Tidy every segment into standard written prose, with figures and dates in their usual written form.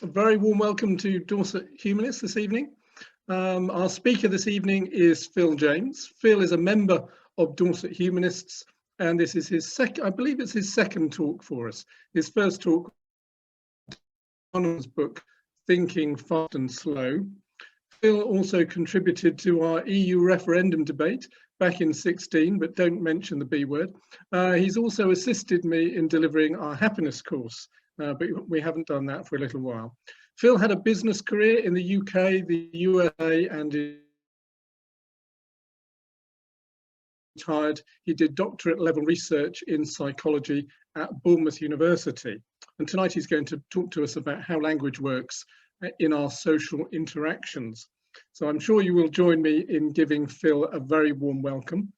A very warm welcome to Dorset Humanists this evening. Our speaker this evening is Phil James. Phil is a member of Dorset Humanists, and this is his second, I believe it's his second talk for us. His first talk on his book, Thinking Fast and Slow. Phil also contributed to our EU referendum debate back in 2016, but don't mention the B word. He's also assisted me in delivering our happiness course, but we haven't done that for a little while. Phil had a business career in the UK, the USA, and retired. He did doctorate level research in psychology at Bournemouth University. And tonight he's going to talk to us about how language works in our social interactions. So I'm sure you will join me in giving Phil a very warm welcome.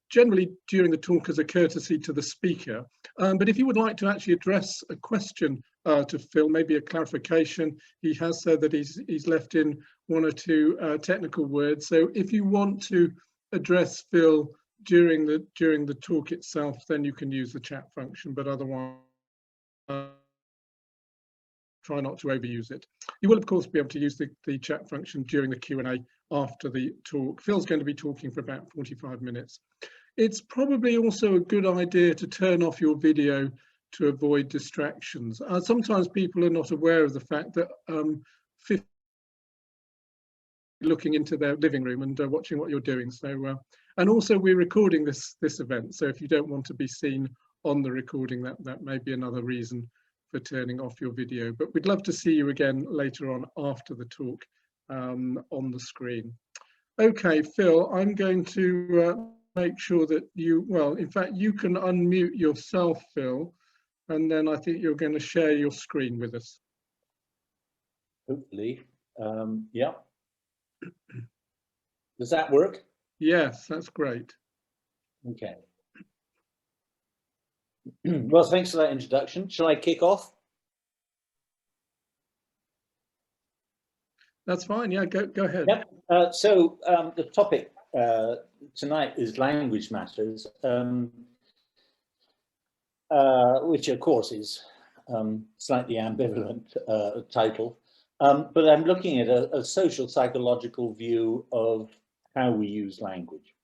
Generally during the talk as a courtesy to the speaker, but if you would like to actually address a question to Phil, maybe a clarification, he has said that he's left in one or two technical words. So if you want to address Phil during the talk itself, then you can use the chat function, but otherwise try not to overuse it. You will of course be able to use the chat function during the Q&A after the talk. Phil's going to be talking for about 45 minutes. It's probably also a good idea to turn off your video to avoid distractions. Sometimes people are not aware of the fact that looking into their living room and watching what you're doing. So, and also we're recording this event. So if you don't want to be seen on the recording, that may be another reason for turning off your video. But we'd love to see you again later on after the talk on the screen. Okay, Phil, I'm going to make sure that you, well, in fact, you can unmute yourself, Phil, and then I think you're going to share your screen with us. Hopefully, yeah. Does that work? Yes, that's great. Okay. Well, thanks for that introduction. Shall I kick off? That's fine. Yeah, go ahead. Yep. So the topic tonight is language matters, which of course is slightly ambivalent title, but I'm looking at a social psychological view of how we use language.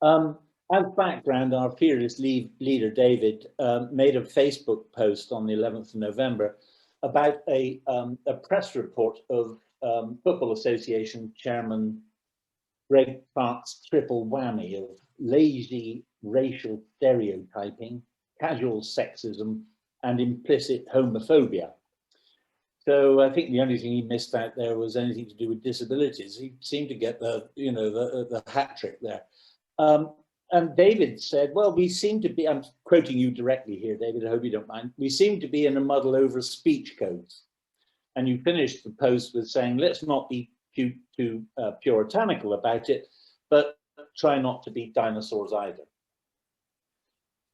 As background, our fearless leader, David, made a Facebook post on the 11th of November about a press report of Football Association Chairman Greg Clark's triple whammy of lazy racial stereotyping, casual sexism, and implicit homophobia. So I think the only thing he missed out there was anything to do with disabilities. He seemed to get the hat trick there. And David said, well, we seem to be, I'm quoting you directly here, David, I hope you don't mind. We seem to be in a muddle over speech codes. And you finished the post with saying, let's not be too puritanical about it, but try not to be dinosaurs either.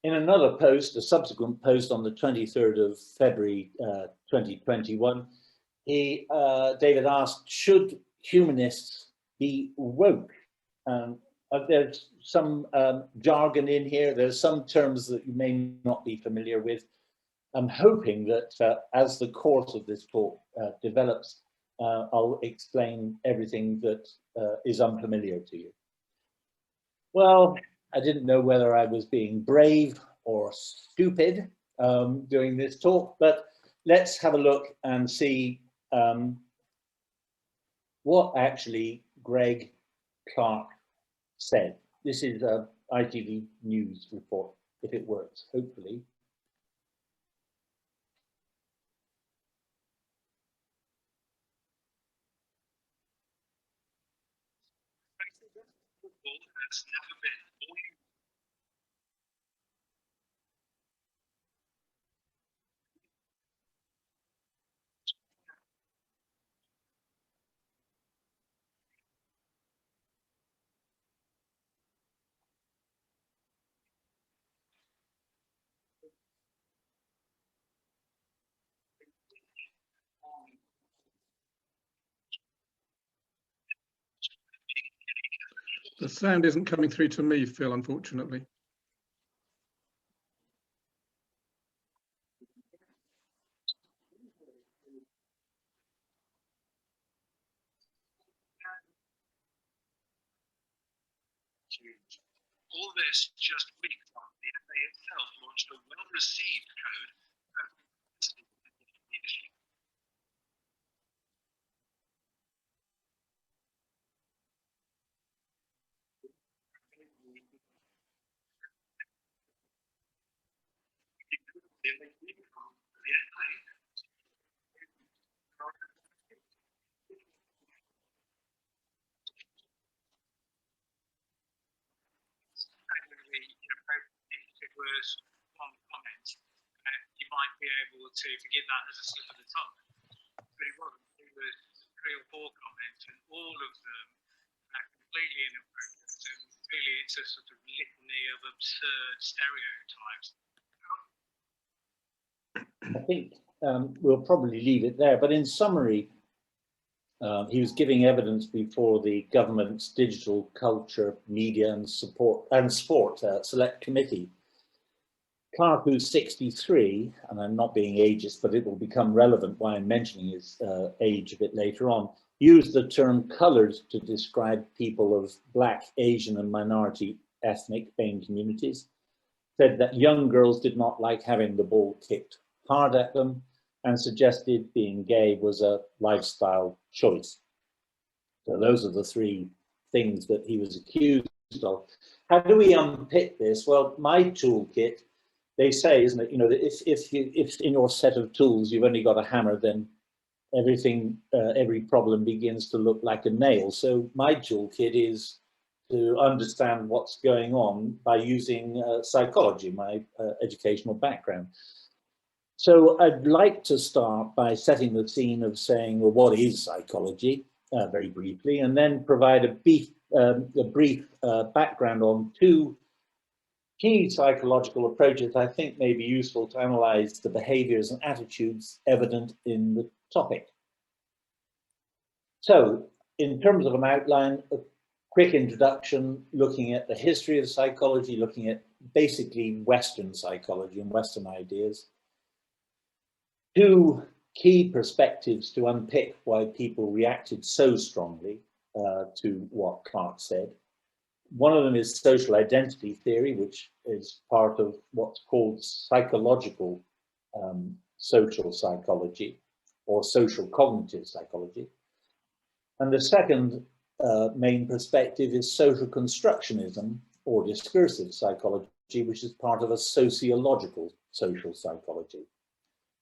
In another post, a subsequent post on the 23rd of February 2021, David asked, should humanists be woke? There's some jargon in here. There's some terms that you may not be familiar with. I'm hoping that as the course of this talk develops, I'll explain everything that is unfamiliar to you. Well, I didn't know whether I was being brave or stupid during this talk, but let's have a look and see what actually Greg Clark said. This is a ITV News report, if it works, hopefully. Football has never been more The sound isn't coming through to me, Phil, unfortunately. attitudes. All this just weeks after the FA itself launched a well-received code of leadership. It was one comment, you might be able to forgive that as a slip of the tongue, but it wasn't. It was 3 or 4 comments, and all of them completely inappropriate, and really it's a sort of litany of absurd stereotypes. I think we'll probably leave it there, but in summary, he was giving evidence before the government's Digital Culture, Media and Sport Select Committee. Clark, who's 63, and I'm not being ageist, but it will become relevant why I'm mentioning his age a bit later on, used the term coloured to describe people of Black, Asian and minority ethnic BAME communities, said that young girls did not like having the ball kicked hard at them, and suggested being gay was a lifestyle choice. So those are the 3 things that he was accused of. How do we unpick this? Well, my toolkit, they say, isn't it, you know, that if in your set of tools you've only got a hammer, then everything, every problem begins to look like a nail. So my toolkit is to understand what's going on by using psychology, my educational background. So I'd like to start by setting the scene of saying, well, what is psychology, very briefly, and then provide a brief background on 2 key psychological approaches I think may be useful to analyze the behaviors and attitudes evident in the topic. So, in terms of an outline, a quick introduction, looking at the history of psychology, looking at basically Western psychology and Western ideas. 2 key perspectives to unpick why people reacted so strongly to what Clark said. One of them is social identity theory, which is part of what's called psychological social psychology or social cognitive psychology. And the second main perspective is social constructionism or discursive psychology, which is part of a sociological social psychology.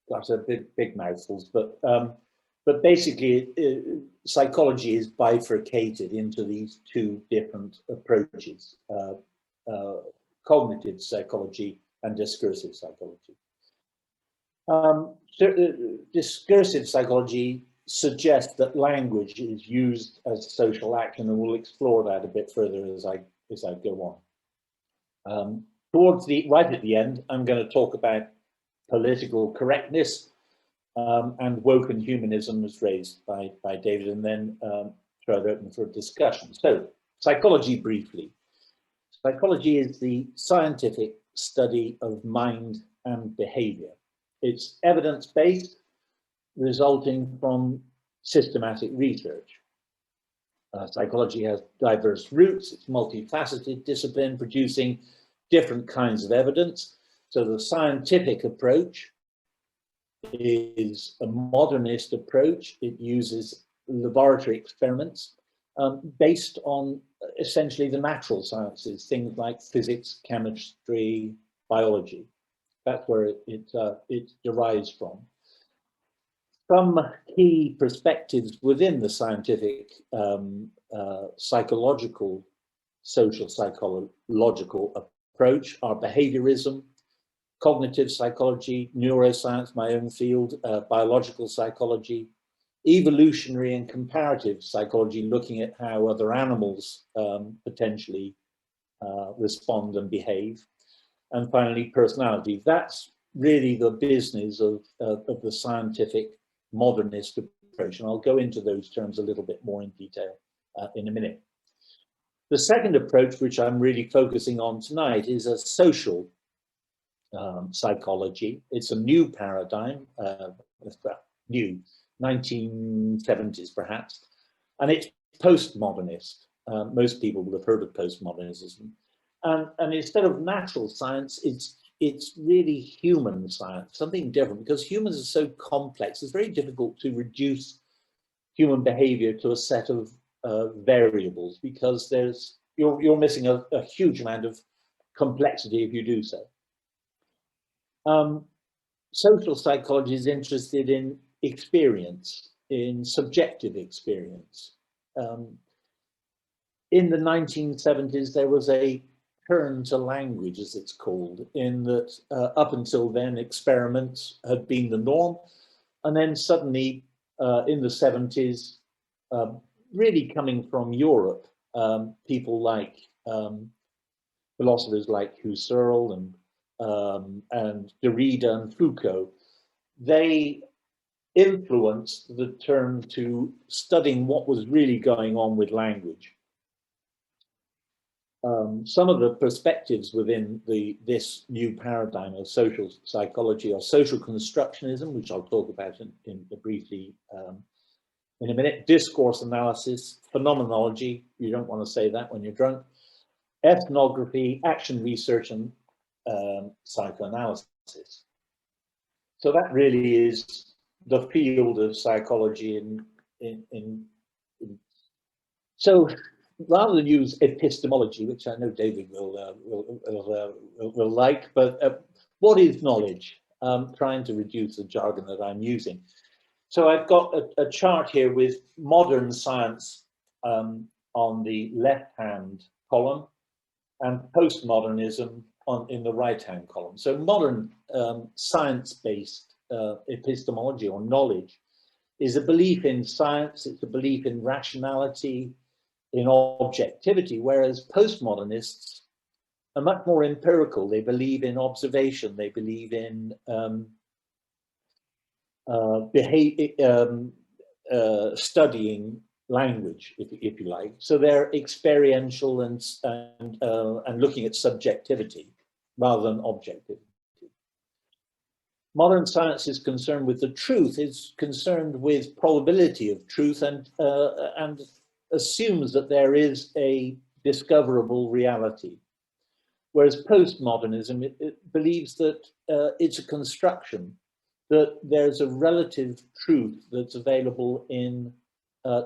That's a big mouthfuls, but basically psychology is bifurcated into these 2 different approaches, cognitive psychology and discursive psychology. Discursive psychology suggests that language is used as social action, and we'll explore that a bit further as I go on. Right at the end, I'm going to talk about political correctness and woken humanism was raised by David, and then throw it open for discussion. So, psychology briefly. Psychology is the scientific study of mind and behavior. It's evidence-based, resulting from systematic research. Psychology has diverse roots, it's multifaceted discipline, producing different kinds of evidence. So the scientific approach is a modernist approach. It uses laboratory experiments based on essentially the natural sciences, things like physics, chemistry, biology. That's where it derives from. Some key perspectives within the scientific psychological, social psychological approach are behaviorism, cognitive psychology, neuroscience, my own field, biological psychology, evolutionary and comparative psychology, looking at how other animals potentially respond and behave, and finally personality. That's really the business of the scientific modernist approach, and I'll go into those terms a little bit more in detail in a minute. The second approach, which I'm really focusing on tonight, is a social psychology. It's a new paradigm, new, 1970s perhaps, and it's postmodernist. Most people will have heard of postmodernism. And instead of natural science, it's really human science, something different, because humans are so complex. It's very difficult to reduce human behavior to a set of variables, because you're missing a huge amount of complexity if you do so. Social psychology is interested in experience, in subjective experience. In the 1970s, there was a turn to language, as it's called, in that up until then, experiments had been the norm. And then suddenly, in the 70s, really coming from Europe, people like philosophers like Husserl and Derrida and Foucault, they influenced the turn to studying what was really going on with language. Some of the perspectives within this new paradigm of social psychology are social constructionism, which I'll talk about briefly in a minute, discourse analysis, phenomenology, you don't want to say that when you're drunk, ethnography, action research, and psychoanalysis. So that really is the field of psychology so rather than use epistemology, which I know David will like, but what is knowledge? I'm trying to reduce the jargon that I'm using. So I've got a chart here with modern science on the left-hand column and postmodernism in the right-hand column. So modern science-based epistemology or knowledge is a belief in science, it's a belief in rationality, in objectivity, whereas postmodernists are much more empirical. They believe in observation, they believe in studying language, if you like. So they're experiential and looking at subjectivity rather than objectivity. Modern science is concerned with the truth, is concerned with probability of truth, and assumes that there is a discoverable reality. Whereas postmodernism, it believes that it's a construction, that there's a relative truth that's available in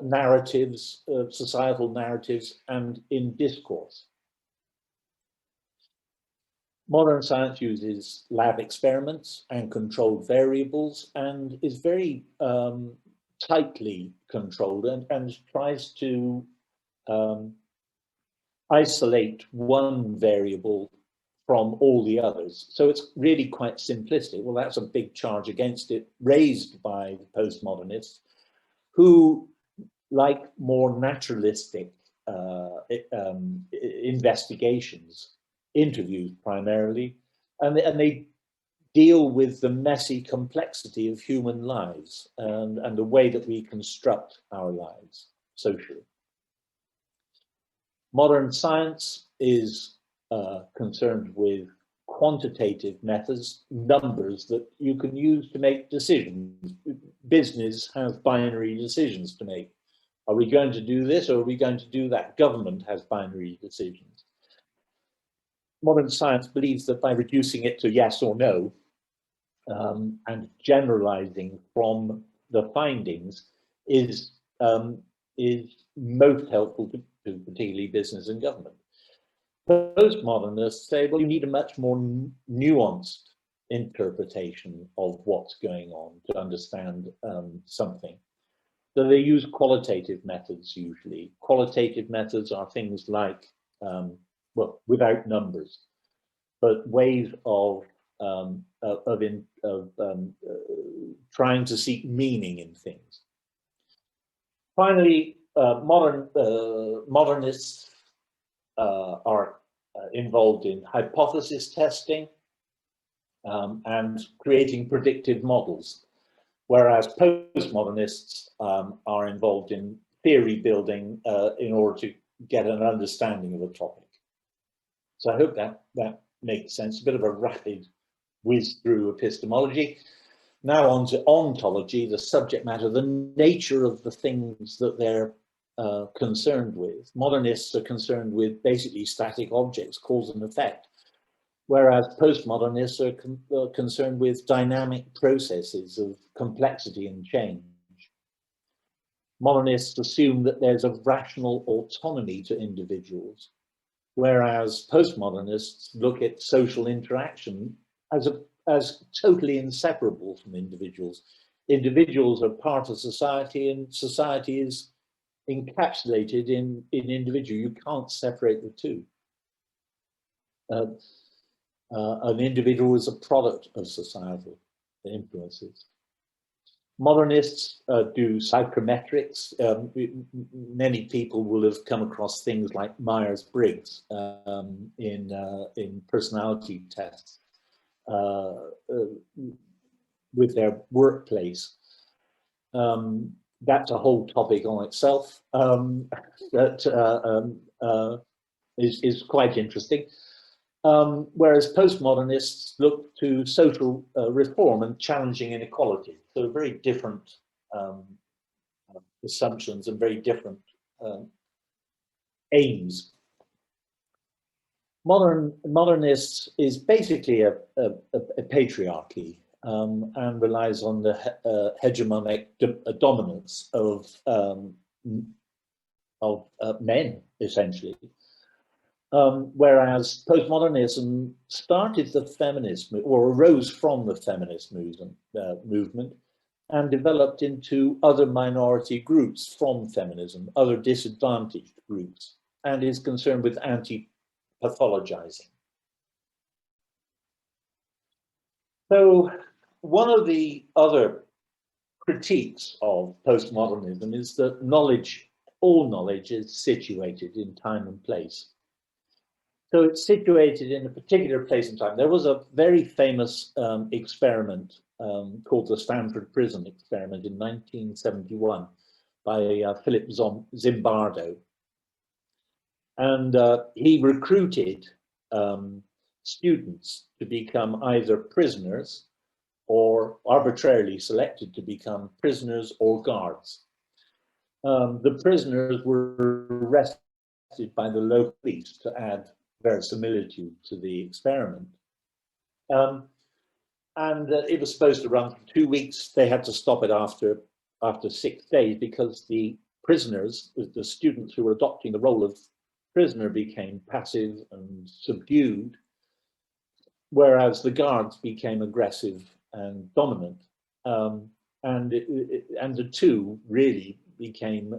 narratives, societal narratives, and in discourse. Modern science uses lab experiments and controlled variables and is very tightly controlled and tries to isolate one variable from all the others. So it's really quite simplistic. Well, that's a big charge against it, raised by the postmodernists, who like more naturalistic investigations, interviews primarily, and they deal with the messy complexity of human lives and the way that we construct our lives socially. Modern science is concerned with quantitative methods, numbers that you can use to make decisions. Business has binary decisions to make. Are we going to do this or are we going to do that? Government has binary decisions. Modern science believes that by reducing it to yes or no and generalizing from the findings is most helpful to particularly business and government. Postmodernists say, well, you need a much more nuanced interpretation of what's going on to understand something. So they use qualitative methods usually. Qualitative methods are things like, well, without numbers, but ways of trying to seek meaning in things. Finally, modernists are involved in hypothesis testing and creating predictive models, whereas postmodernists are involved in theory building in order to get an understanding of a topic. So I hope that makes sense. A bit of a rapid whiz through epistemology. Now on to ontology, the subject matter, the nature of the things that they're concerned with. Modernists are concerned with basically static objects, cause and effect, whereas postmodernists are concerned with dynamic processes of complexity and change. Modernists assume that there's a rational autonomy to individuals, whereas postmodernists look at social interaction as totally inseparable from individuals. Individuals are part of society, and society is encapsulated in individual. You can't separate the two. An individual is a product of societal influences. Modernists do psychometrics. Many people will have come across things like Myers-Briggs in personality tests with their workplace. That's a whole topic on itself that is quite interesting. Whereas postmodernists look to social reform and challenging inequality. So very different assumptions and very different aims. Modernists is basically a patriarchy and relies on the hegemonic dominance of men, essentially. Whereas postmodernism started the feminist, or arose from the feminist movement, and developed into other minority groups from feminism, other disadvantaged groups, and is concerned with anti-pathologizing. So one of the other critiques of postmodernism is that knowledge, all knowledge, is situated in time and place. So it's situated in a particular place and time. There was a very famous experiment called the Stanford prison experiment in 1971 by Philip Zimbardo. And he recruited students to become either prisoners or arbitrarily selected to become prisoners or guards. The prisoners were arrested by the local police to add verisimilitude to the experiment. It was supposed to run for 2 weeks. They had to stop it after 6 days because the prisoners, the students who were adopting the role of prisoner, became passive and subdued, whereas the guards became aggressive and dominant. And the two really became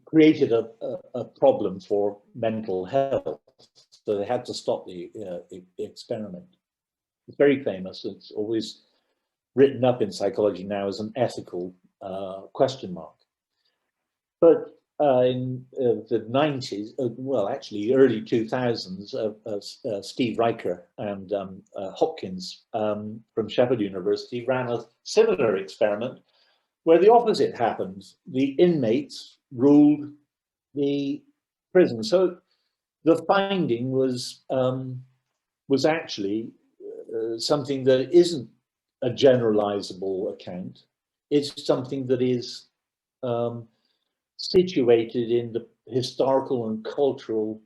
created a problem for mental health, so they had to stop the experiment. It's very famous. It's always written up in psychology now as an ethical question mark. But in the 90s, well, actually early 2000s, Steve Riker and Hopkins from Sheffield University ran a similar experiment where the opposite happened. The inmates ruled the prison. So the finding was actually something that isn't a generalizable account. It's something that is situated in the historical and cultural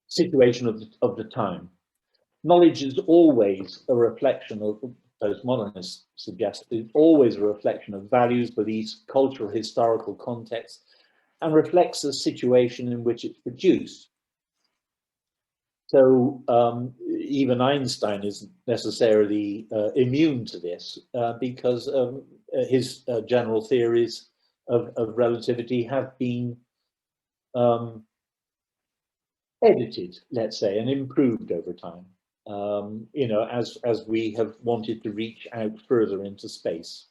situation of the time. Knowledge is always a reflection of, postmodernists suggest, it's always a reflection of values, beliefs, cultural, historical context, and reflects the situation in which it's produced. So even Einstein isn't necessarily immune to this because his general theories of relativity have been edited, let's say, and improved over time. You know, as we have wanted to reach out further into space.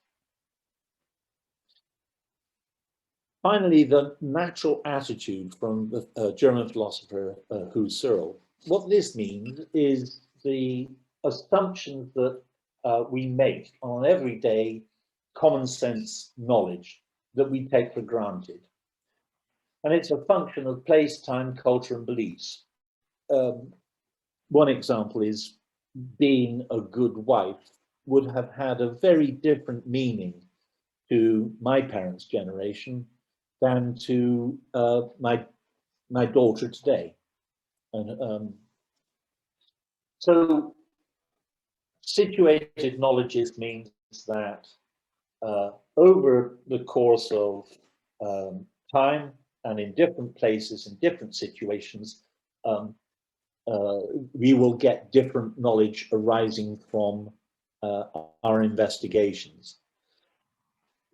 Finally, the natural attitude from the German philosopher Husserl. What this means is the assumptions that we make on everyday common sense knowledge that we take for granted. And it's a function of place, time, culture, and beliefs. One example is being a good wife would have had a very different meaning to my parents' generation than to my daughter today. And so situated knowledges means that over the course of time and in different places, in different situations, we will get different knowledge arising from our investigations.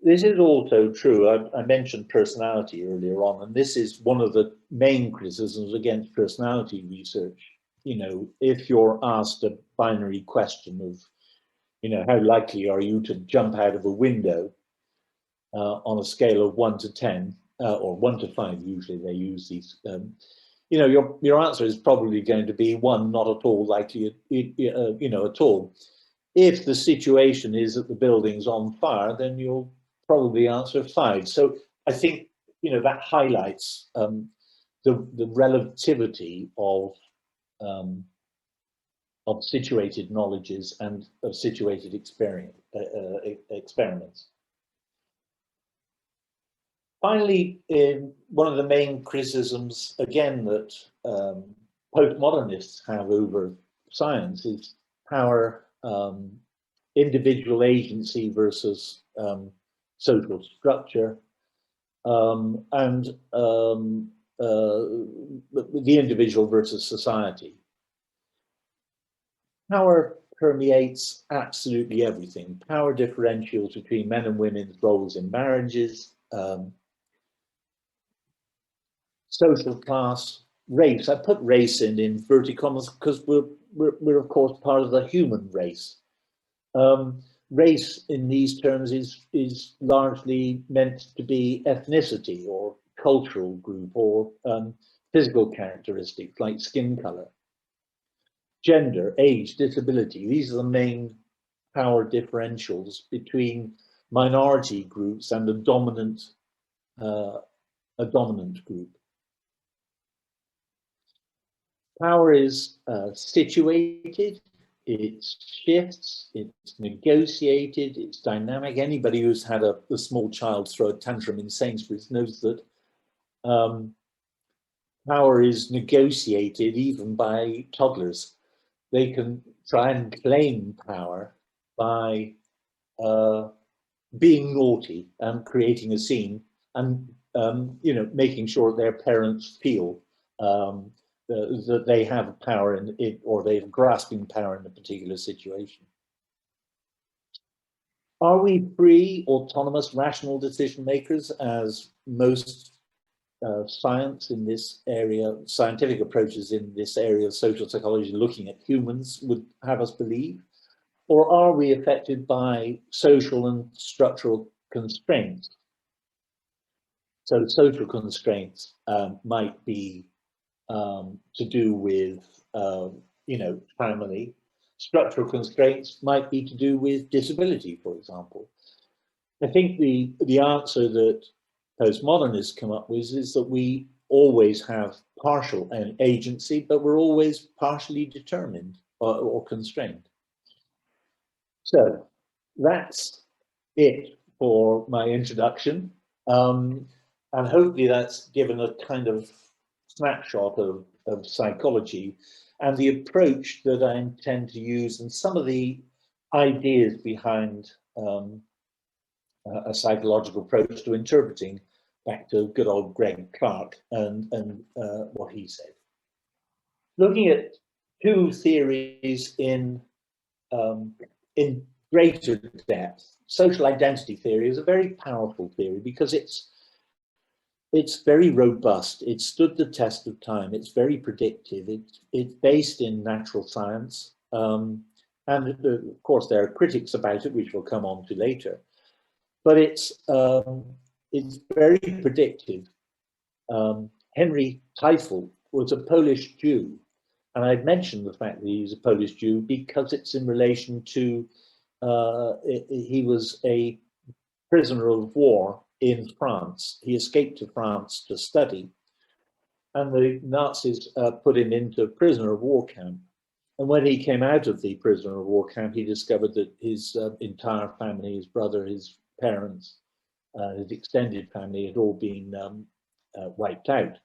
This is also true. I mentioned personality earlier on, and this is one of the main criticisms against personality research. You know, if you're asked a binary question of, you know, how likely are you to jump out of a window on a scale of 1 to 10, or 1 to 5, usually they use these, you know, your answer is probably going to be 1, not at all likely, you know, at all. If the situation is that the building's on fire, then you'll probably answer 5. So I think, you know, that highlights the relativity of situated knowledges and of situated experiments. Finally, one of the main criticisms, again, that postmodernists have over science is power, individual agency versus social structure, and the individual versus society. Power permeates absolutely everything. Power differentials between men and women's roles in marriages, social class, race. I put race in inverted commas because we're of course part of the human race. Race in these terms is largely meant to be ethnicity or cultural group or physical characteristics like skin color. Gender, age, disability, these are the main power differentials between minority groups and a dominant group. Power is situated, it shifts, it's negotiated, it's dynamic. Anybody who's had a small child throw a tantrum in Sainsbury's knows that power is negotiated even by toddlers. They can try and claim power by being naughty and creating a scene and you know, making sure their parents feel that they have power in it, or they're grasping power in a particular situation. Are we free, autonomous, rational decision makers, as most science in this area, scientific approaches in this area of social psychology looking at humans would have us believe? Or are we affected by social and structural constraints? So social constraints might be to do with, you know, family. Structural constraints might be to do with disability, for example. I think the answer that postmodernists come up with is that we always have partial agency, but we're always partially determined or constrained. So that's it for my introduction. And hopefully that's given a kind of snapshot of psychology and the approach that I intend to use and some of the ideas behind a psychological approach to interpreting, back to good old Greg Clark and what he said. Looking at two theories in greater depth, social identity theory is a very powerful theory because it's very robust. It stood the test of time. It's very predictive. It's based in natural science. And of course, there are critics about it, which we'll come on to later. But it's very predictive. Henry Teifel was a Polish Jew. And I'd mentioned the fact that he's a Polish Jew because it's in relation to, he was a prisoner of war in France. He escaped to France to study, and the Nazis put him into a prisoner of war camp. And when he came out of the prisoner of war camp, he discovered that his entire family, his brother, his parents, his extended family had all been wiped out.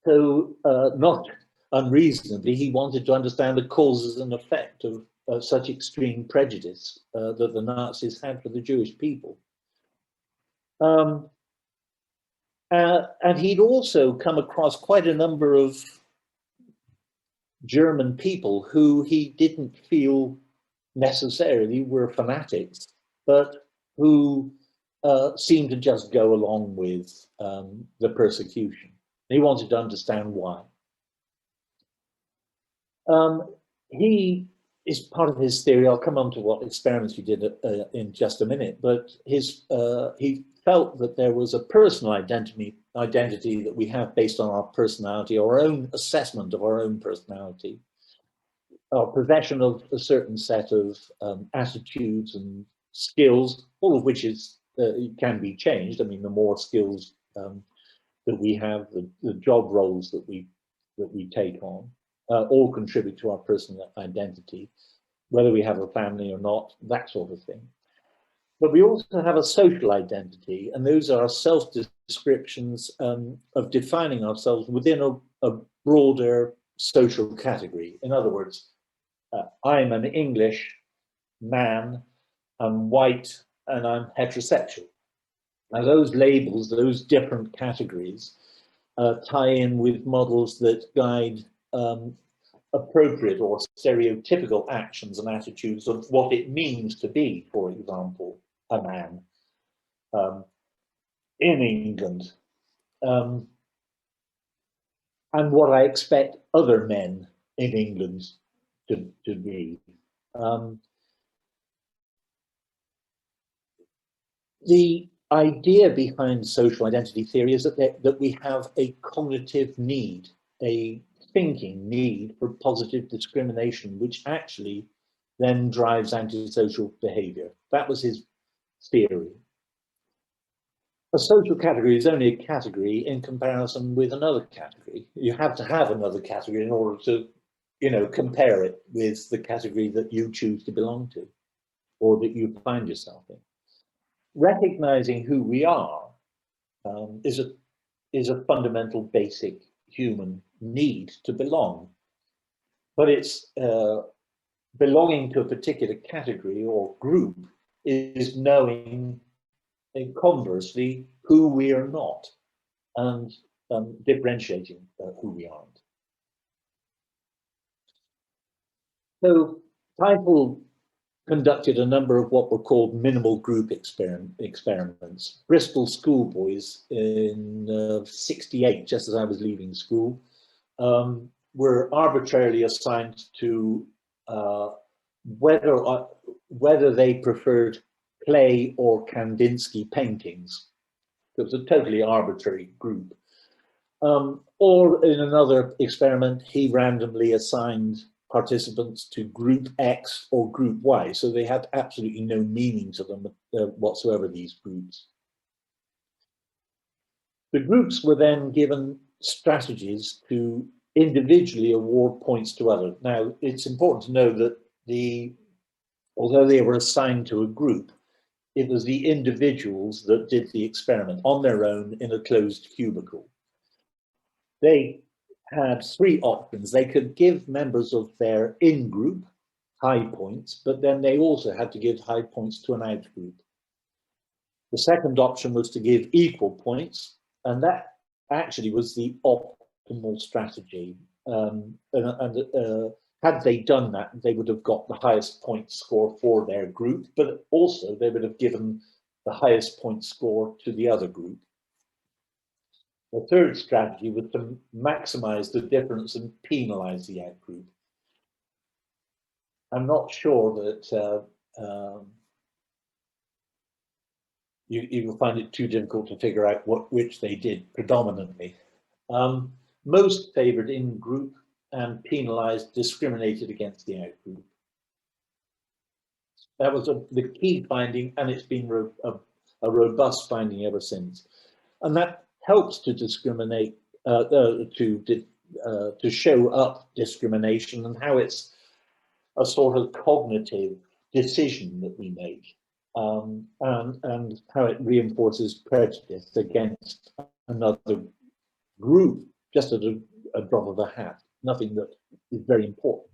So not unreasonably, he wanted to understand the causes and effect of such extreme prejudice that the Nazis had for the Jewish people. And he'd also come across quite a number of German people who he didn't feel necessarily were fanatics, but who seemed to just go along with the persecution. He wanted to understand why. He is part of his theory. I'll come on to what experiments he did in just a minute, but he felt that there was a personal identity that we have based on our personality, our own assessment of our own personality, our possession of a certain set of attitudes and skills, all of which can be changed. I mean, the more skills that we have, the job roles that we take on, all contribute to our personal identity, whether we have a family or not, that sort of thing. But we also have a social identity, and those are self-descriptions of defining ourselves within a broader social category. In other words, I'm an English man, I'm white, and I'm heterosexual. Now those labels, those different categories, tie in with models that guide appropriate or stereotypical actions and attitudes of what it means to be, for example, a man in England, and what I expect other men in England to be. The idea behind social identity theory is that we have a cognitive need, a thinking need for positive discrimination, which actually then drives antisocial behavior. That was his theory. A social category is only a category in comparison with another category. You have to have another category in order to, compare it with the category that you choose to belong to or that you find yourself in. Recognizing who we are is a fundamental, basic human need to belong. But it's belonging to a particular category or group is knowing, and conversely, who we are not, and differentiating who we aren't. So Teifel conducted a number of what were called minimal group experiments. Bristol schoolboys in '68, just as I was leaving school, were arbitrarily assigned to whether they preferred clay or Kandinsky paintings. It was a totally arbitrary group. Or in another experiment, he randomly assigned participants to group X or group Y, so they had absolutely no meaning to them whatsoever, these groups. The groups were then given strategies to individually award points to others. Now, it's important to know that although they were assigned to a group, it was the individuals that did the experiment on their own in a closed cubicle. They had three options. They could give members of their in-group high points, but then they also had to give high points to an out-group. The second option was to give equal points, and that actually was the optimal strategy. Had they done that, they would have got the highest point score for their group, but also they would have given the highest point score to the other group. The third strategy was to maximize the difference and penalize the out-group. I'm not sure that you will find it too difficult to figure out which they did predominantly. Most favored in-group and penalized, discriminated against the out-group. That was the key finding, and it's been a robust finding ever since. And that helps to discriminate, to to show up discrimination and how it's a sort of cognitive decision that we make, and how it reinforces prejudice against another group, just at a drop of a hat, nothing that is very important.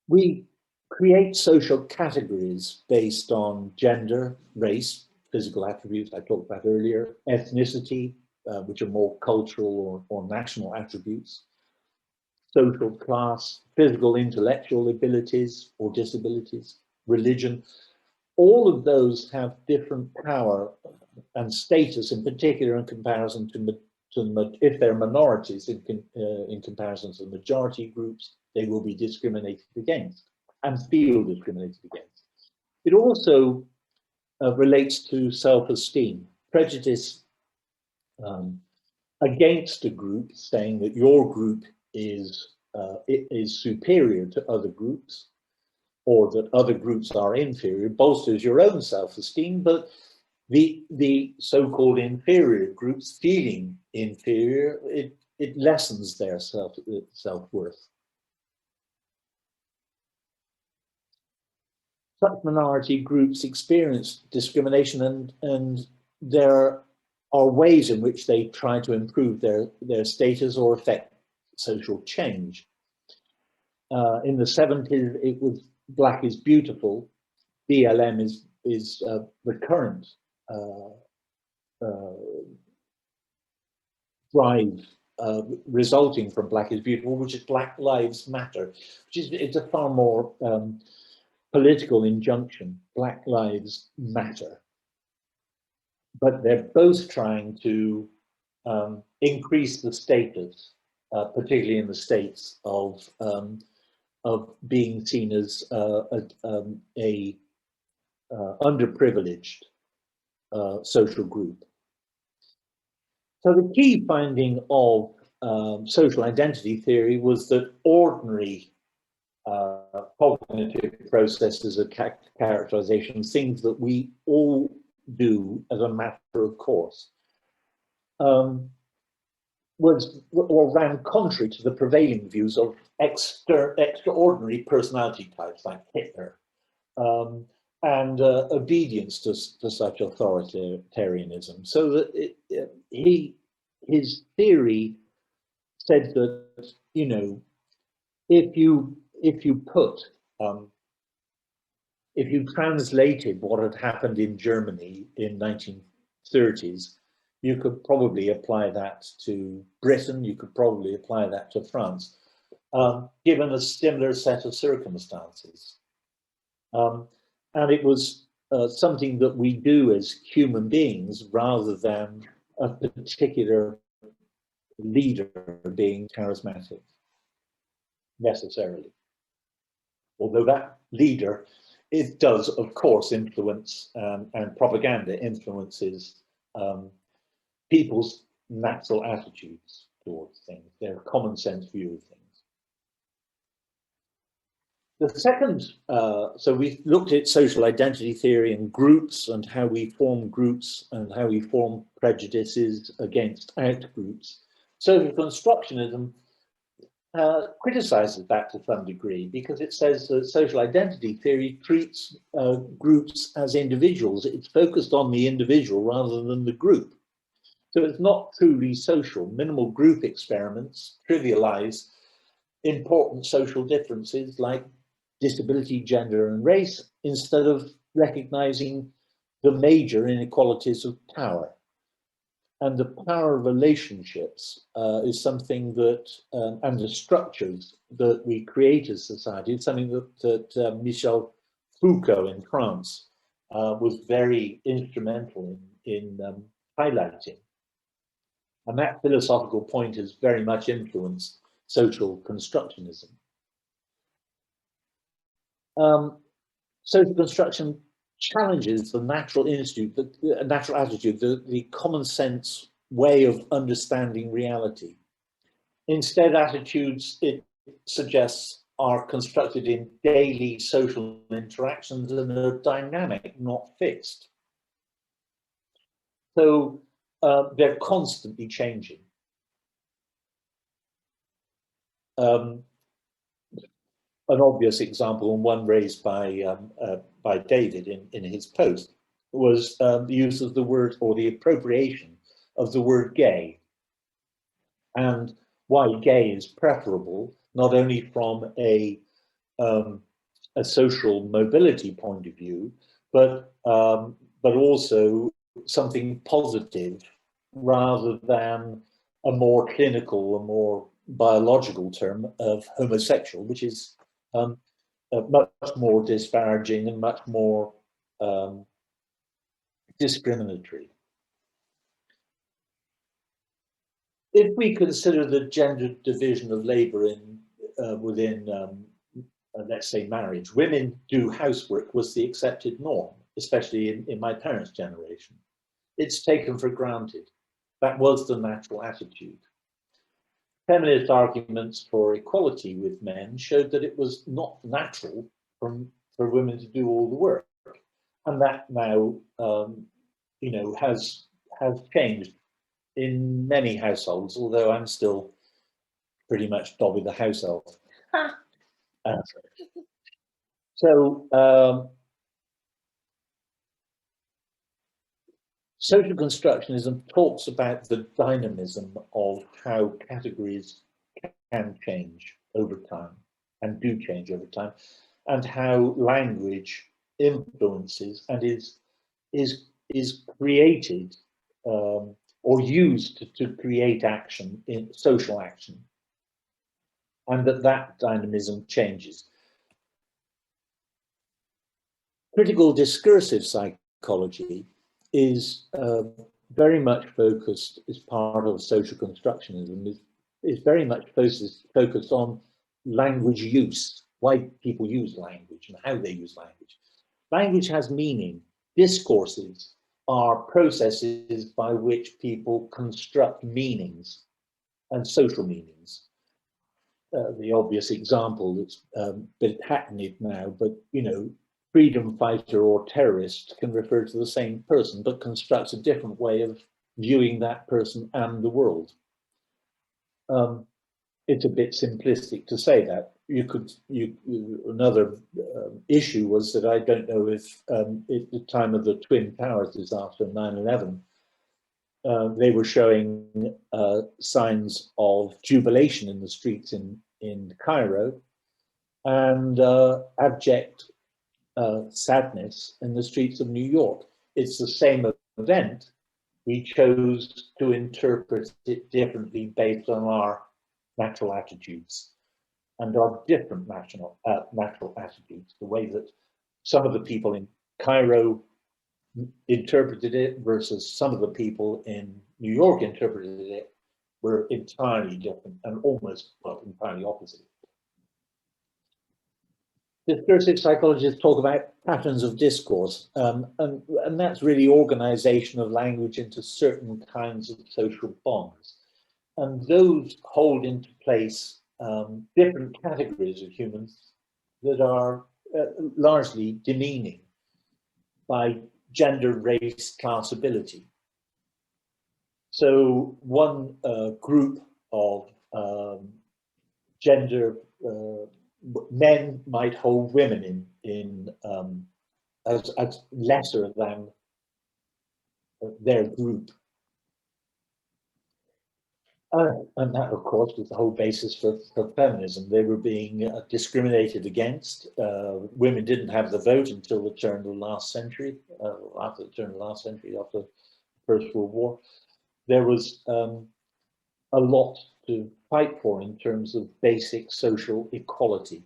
We create social categories based on gender, race, physical attributes I talked about earlier, ethnicity, which are more cultural or national attributes, social class, physical intellectual abilities or disabilities, religion. All of those have different power and status, in particular in comparison to if they're minorities, in comparison to the majority groups, they will be discriminated against and feel discriminated against. It also relates to self-esteem. Prejudice against a group, saying that your group is superior to other groups, or that other groups are inferior, bolsters your own self-esteem, but the so-called inferior groups feeling inferior, it lessens their self-worth. Such minority groups experience discrimination, and there are ways in which they try to improve their status or affect social change. In the 70s, it was Black is Beautiful. BLM is the current drive resulting from Black is Beautiful, which is Black Lives Matter, it's a far more political injunction. Black Lives Matter. But they're both trying to increase the status, particularly in the States, of being seen as a underprivileged social group. So the key finding of social identity theory was that ordinary cognitive processes of characterization, things that we all do as a matter of course, ran contrary to the prevailing views of extraordinary personality types like Hitler, and obedience to such authoritarianism. So that his theory said that, you know, if you translated what had happened in Germany in 1930s, you could probably apply that to Britain, you could probably apply that to France, given a similar set of circumstances. And it was something that we do as human beings rather than a particular leader being charismatic, necessarily. Although that leader, it does, of course, influence, and propaganda influences people's natural attitudes towards things, their common sense view of things. The second, so we looked at social identity theory and groups and how we form groups and how we form prejudices against outgroups. Social constructionism criticizes that to some degree because it says that social identity theory treats groups as individuals. It's focused on the individual rather than the group. So it's not truly social. Minimal group experiments trivialize important social differences like disability, gender, and race, instead of recognizing the major inequalities of power. And the power of relationships is something that, and the structures that we create as society, it's something that Michel Foucault in France was very instrumental in highlighting. And that philosophical point has very much influenced social constructionism. Social construction challenges the natural attitude, the common sense way of understanding reality. Instead, attitudes, it suggests, are constructed in daily social interactions and are dynamic, not fixed. So they're constantly changing. an obvious example, and one raised by David in his post, was the use of the word, or the appropriation of the word gay, and why gay is preferable, not only from a social mobility point of view, but also something positive rather than a more clinical, a more biological term of homosexual, which is much more disparaging and much more discriminatory. If we consider the gendered division of labour within, let's say, marriage, women do housework was the accepted norm, especially in my parents' generation. It's taken for granted. That was the natural attitude. Feminist arguments for equality with men showed that it was not natural for women to do all the work, and that now, you know, has changed in many households. Although I'm still pretty much Dobby the house elf. Social constructionism talks about the dynamism of how categories can change over time, and do change over time, and how language influences and is created or used to create action, in social action, and that dynamism changes. Critical discursive psychology is very much focused, as part of social constructionism, is very much focused on language use, why people use language and how they use language. Language has meaning. Discourses are processes by which people construct meanings and social meanings. The obvious example that's a bit hackneyed now, but you know, freedom fighter or terrorist can refer to the same person, but constructs a different way of viewing that person and the world. It's a bit simplistic to say that. Another issue was that I don't know if at the time of the Twin Towers disaster, 9/11, they were showing signs of jubilation in the streets in Cairo, and abject sadness in the streets of New York. It's the same event. We chose to interpret it differently based on our natural attitudes and our different natural attitudes. The way that some of the people in Cairo interpreted it versus some of the people in New York interpreted it were entirely different and almost, well, entirely opposite. Discursive psychologists talk about patterns of discourse, and that's really organization of language into certain kinds of social bonds. And those hold into place different categories of humans that are largely demeaning by gender, race, class, ability. So one group of gender men might hold women as lesser than their group. And that, of course, was the whole basis for feminism. They were being discriminated against. Women didn't have the vote until the turn of the last century, after the turn of the last century, after the First World War. There was a lot to fight for in terms of basic social equality.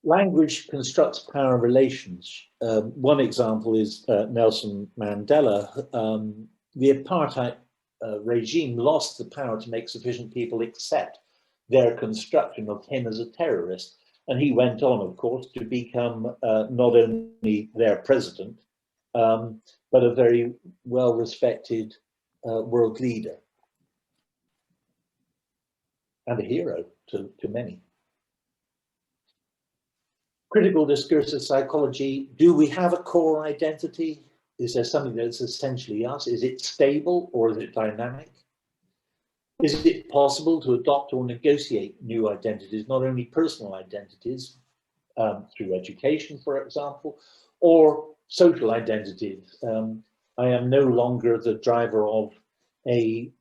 Language constructs power relations. One example is Nelson Mandela. The apartheid regime lost the power to make sufficient people accept their construction of him as a terrorist. And he went on, of course, to become not only their president, but a very well-respected world leader and a hero to many. Critical discursive psychology, do we have a core identity? Is there something that's essentially us? Is it stable or is it dynamic? Is it possible to adopt or negotiate new identities, not only personal identities, through education, for example, or social identities? I am no longer the driver of a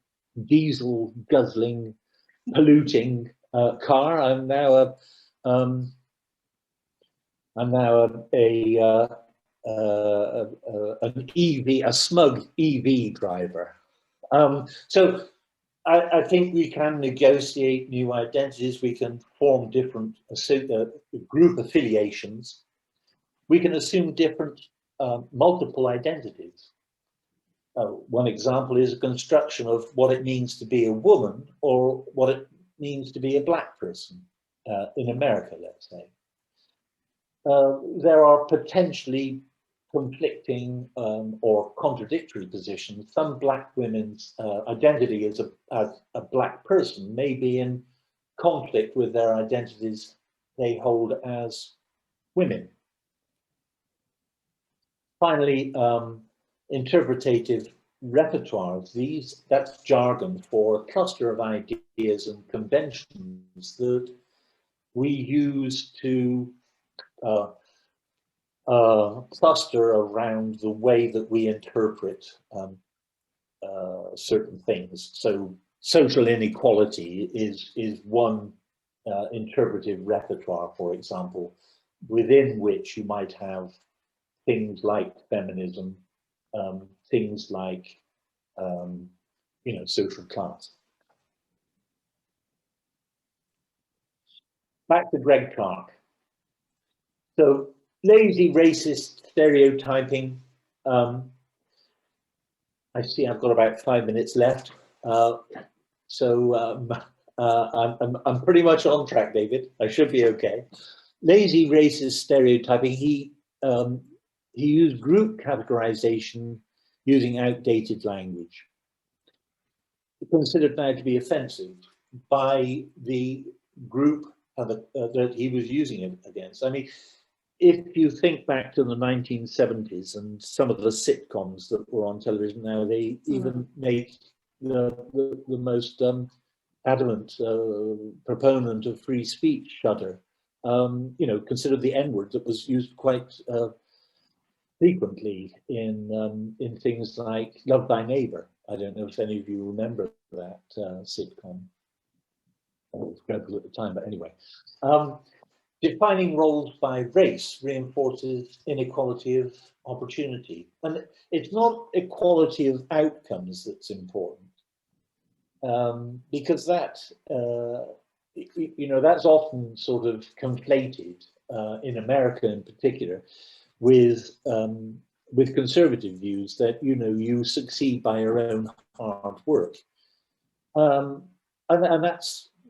diesel guzzling, polluting car. I'm now an EV, a smug EV driver. So I think we can negotiate new identities. We can form different group affiliations. We can assume different multiple identities. One example is a construction of what it means to be a woman or what it means to be a black person in America, let's say. There are potentially conflicting or contradictory positions. Some black women's identity as a black person may be in conflict with their identities they hold as women. Finally, interpretative repertoires. That's jargon for a cluster of ideas and conventions that we use to cluster around the way that we interpret certain things. So social inequality is one interpretive repertoire, for example, within which you might have things like feminism, things like social class. Back to Greg Clark. So lazy, racist stereotyping. I see I've got about 5 minutes left. So I'm pretty much on track, David. I should be okay. Lazy, racist stereotyping. He used group categorization using outdated language. Considered now to be offensive by the group that he was using it against. I mean, if you think back to the 1970s and some of the sitcoms that were on television now, they even make the most adamant proponent of free speech shudder. Consider the N-word that was used quite frequently in things like Love Thy Neighbor. I don't know if any of you remember that sitcom. It was dreadful at the time, but anyway. Defining roles by race reinforces inequality of opportunity. And it's not equality of outcomes that's important, because that's often sort of conflated in America in particular with conservative views that, you succeed by your own hard work. And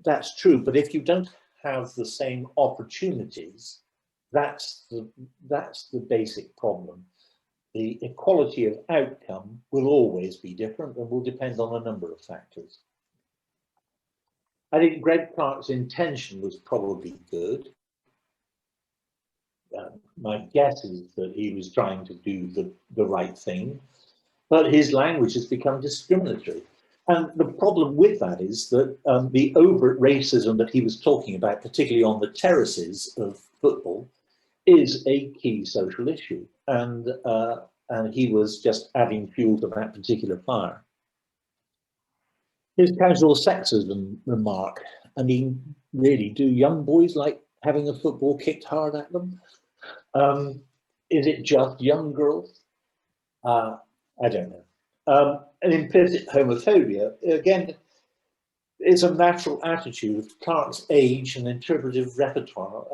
that's true, but if you don't have the same opportunities, that's the basic problem. The equality of outcome will always be different and will depend on a number of factors. I think Greg Clark's intention was probably good. My guess is that he was trying to do the right thing, but his language has become discriminatory. And the problem with that is that the overt racism that he was talking about, particularly on the terraces of football, is a key social issue. And he was just adding fuel to that particular fire. His casual sexism remark, I mean, really, do young boys like having a football kicked hard at them? Is it just young girls? I don't know. An implicit homophobia, again, is a natural attitude of Clark's age and interpretive repertoire,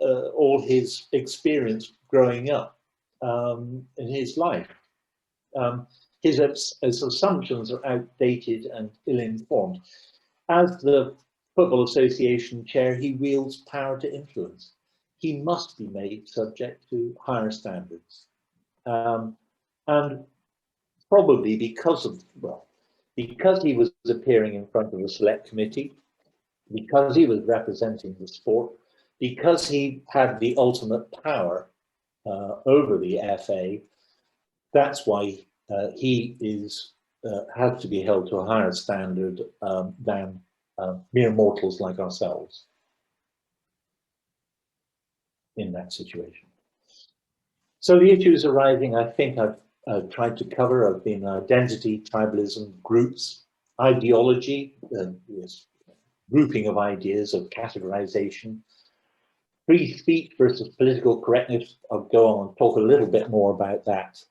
all his experience growing up in his life. His assumptions are outdated and ill-informed. As the Football Association chair, he wields power to influence. He must be made subject to higher standards. And probably because he was appearing in front of the select committee, because he was representing the sport, because he had the ultimate power over the FA, that's why he is has to be held to a higher standard than mere mortals like ourselves in that situation. So the issues arising, I think I've tried to cover, have been identity, tribalism, groups, ideology, this grouping of ideas, of categorization, free speech versus political correctness. I'll go on and talk a little bit more about that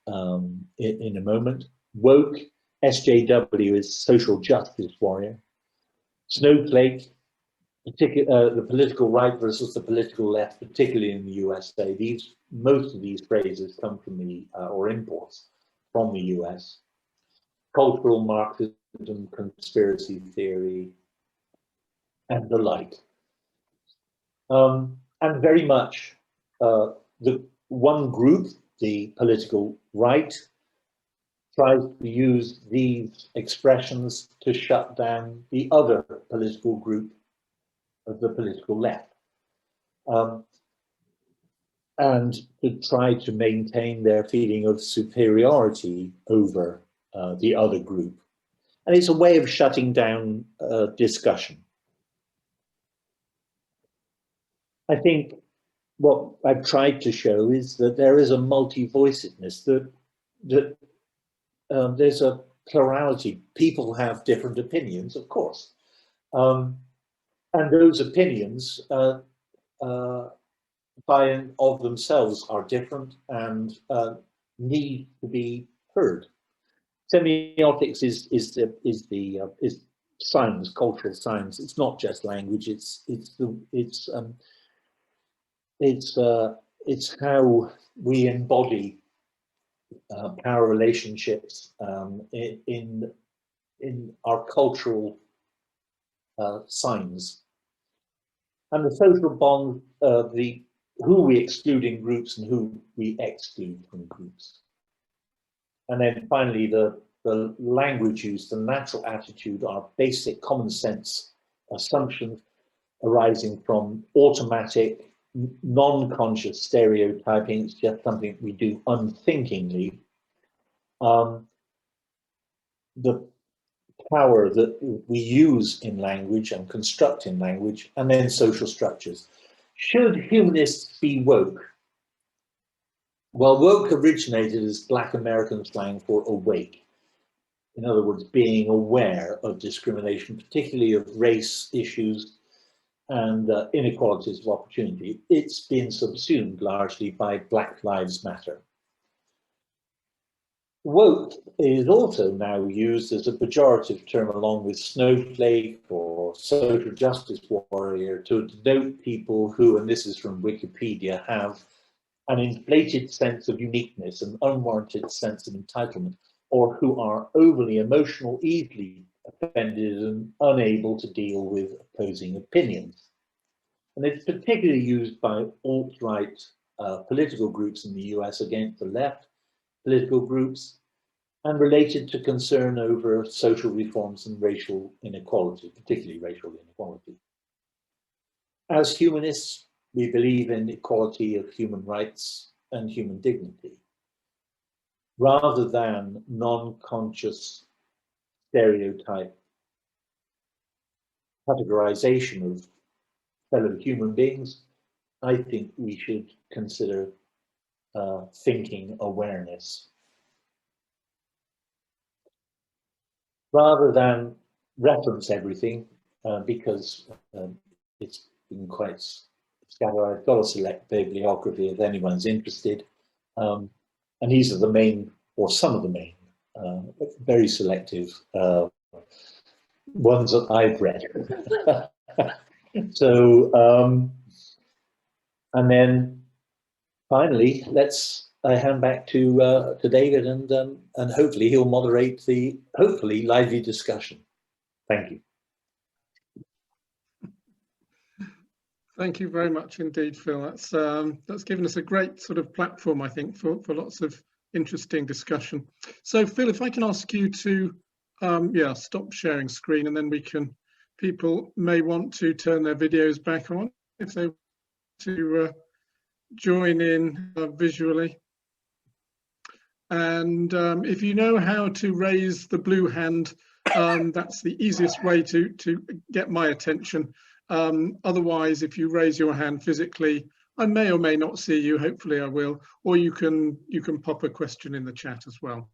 in a moment. Woke, SJW is social justice warrior. Snowflake, the political right versus the political left, particularly in the USA. Most of these phrases come from or imports from the US. Cultural Marxism, conspiracy theory, and the like. And very much the one group, the political right, tries to use these expressions to shut down the other political group of the political left, and to try to maintain their feeling of superiority over the other group. And it's a way of shutting down discussion. I think what I've tried to show is that there is a multi-voicedness, that there's a plurality. People have different opinions, of course. And those opinions by and of themselves are different and need to be heard. Semiotics is science, cultural science. It's not just language. It's how we embody power relationships in our cultural signs, and the social bond, who we exclude in groups and who we exclude from groups. And then finally, the language use, the natural attitude, our basic common sense assumptions arising from automatic, non-conscious stereotyping. It's just something we do unthinkingly. The power that we use in language and construct in language, and then social structures. Should humanists be woke? Well, woke originated as Black American slang for awake. In other words, being aware of discrimination, particularly of race issues and inequalities of opportunity. It's been subsumed largely by Black Lives Matter. Woke is also now used as a pejorative term along with snowflake or social justice warrior to denote people who, and this is from Wikipedia, have an inflated sense of uniqueness, an unwarranted sense of entitlement, or who are overly emotional, easily offended and unable to deal with opposing opinions. And it's particularly used by alt-right political groups in the US against the left political groups, and related to concern over social reforms and racial inequality, particularly racial inequality. As humanists, we believe in equality of human rights and human dignity, rather than non-conscious stereotype categorization of fellow human beings. I think we should consider thinking awareness. Rather than reference everything, because it's been quite scattered. I've got a select bibliography if anyone's interested. And these are the main, or some of the main, very selective ones that I've read. So, and then finally, I hand back to David, and hopefully he'll moderate the hopefully lively discussion. Thank you. Thank you very much indeed, Phil. That's given us a great sort of platform, I think, for lots of interesting discussion. So, Phil, if I can ask you to, stop sharing screen, and then people may want to turn their videos back on if they want to join in visually. And if you know how to raise the blue hand, that's the easiest way to get my attention. Otherwise, if you raise your hand physically, I may or may not see you. Hopefully I will. Or you can pop a question in the chat as well.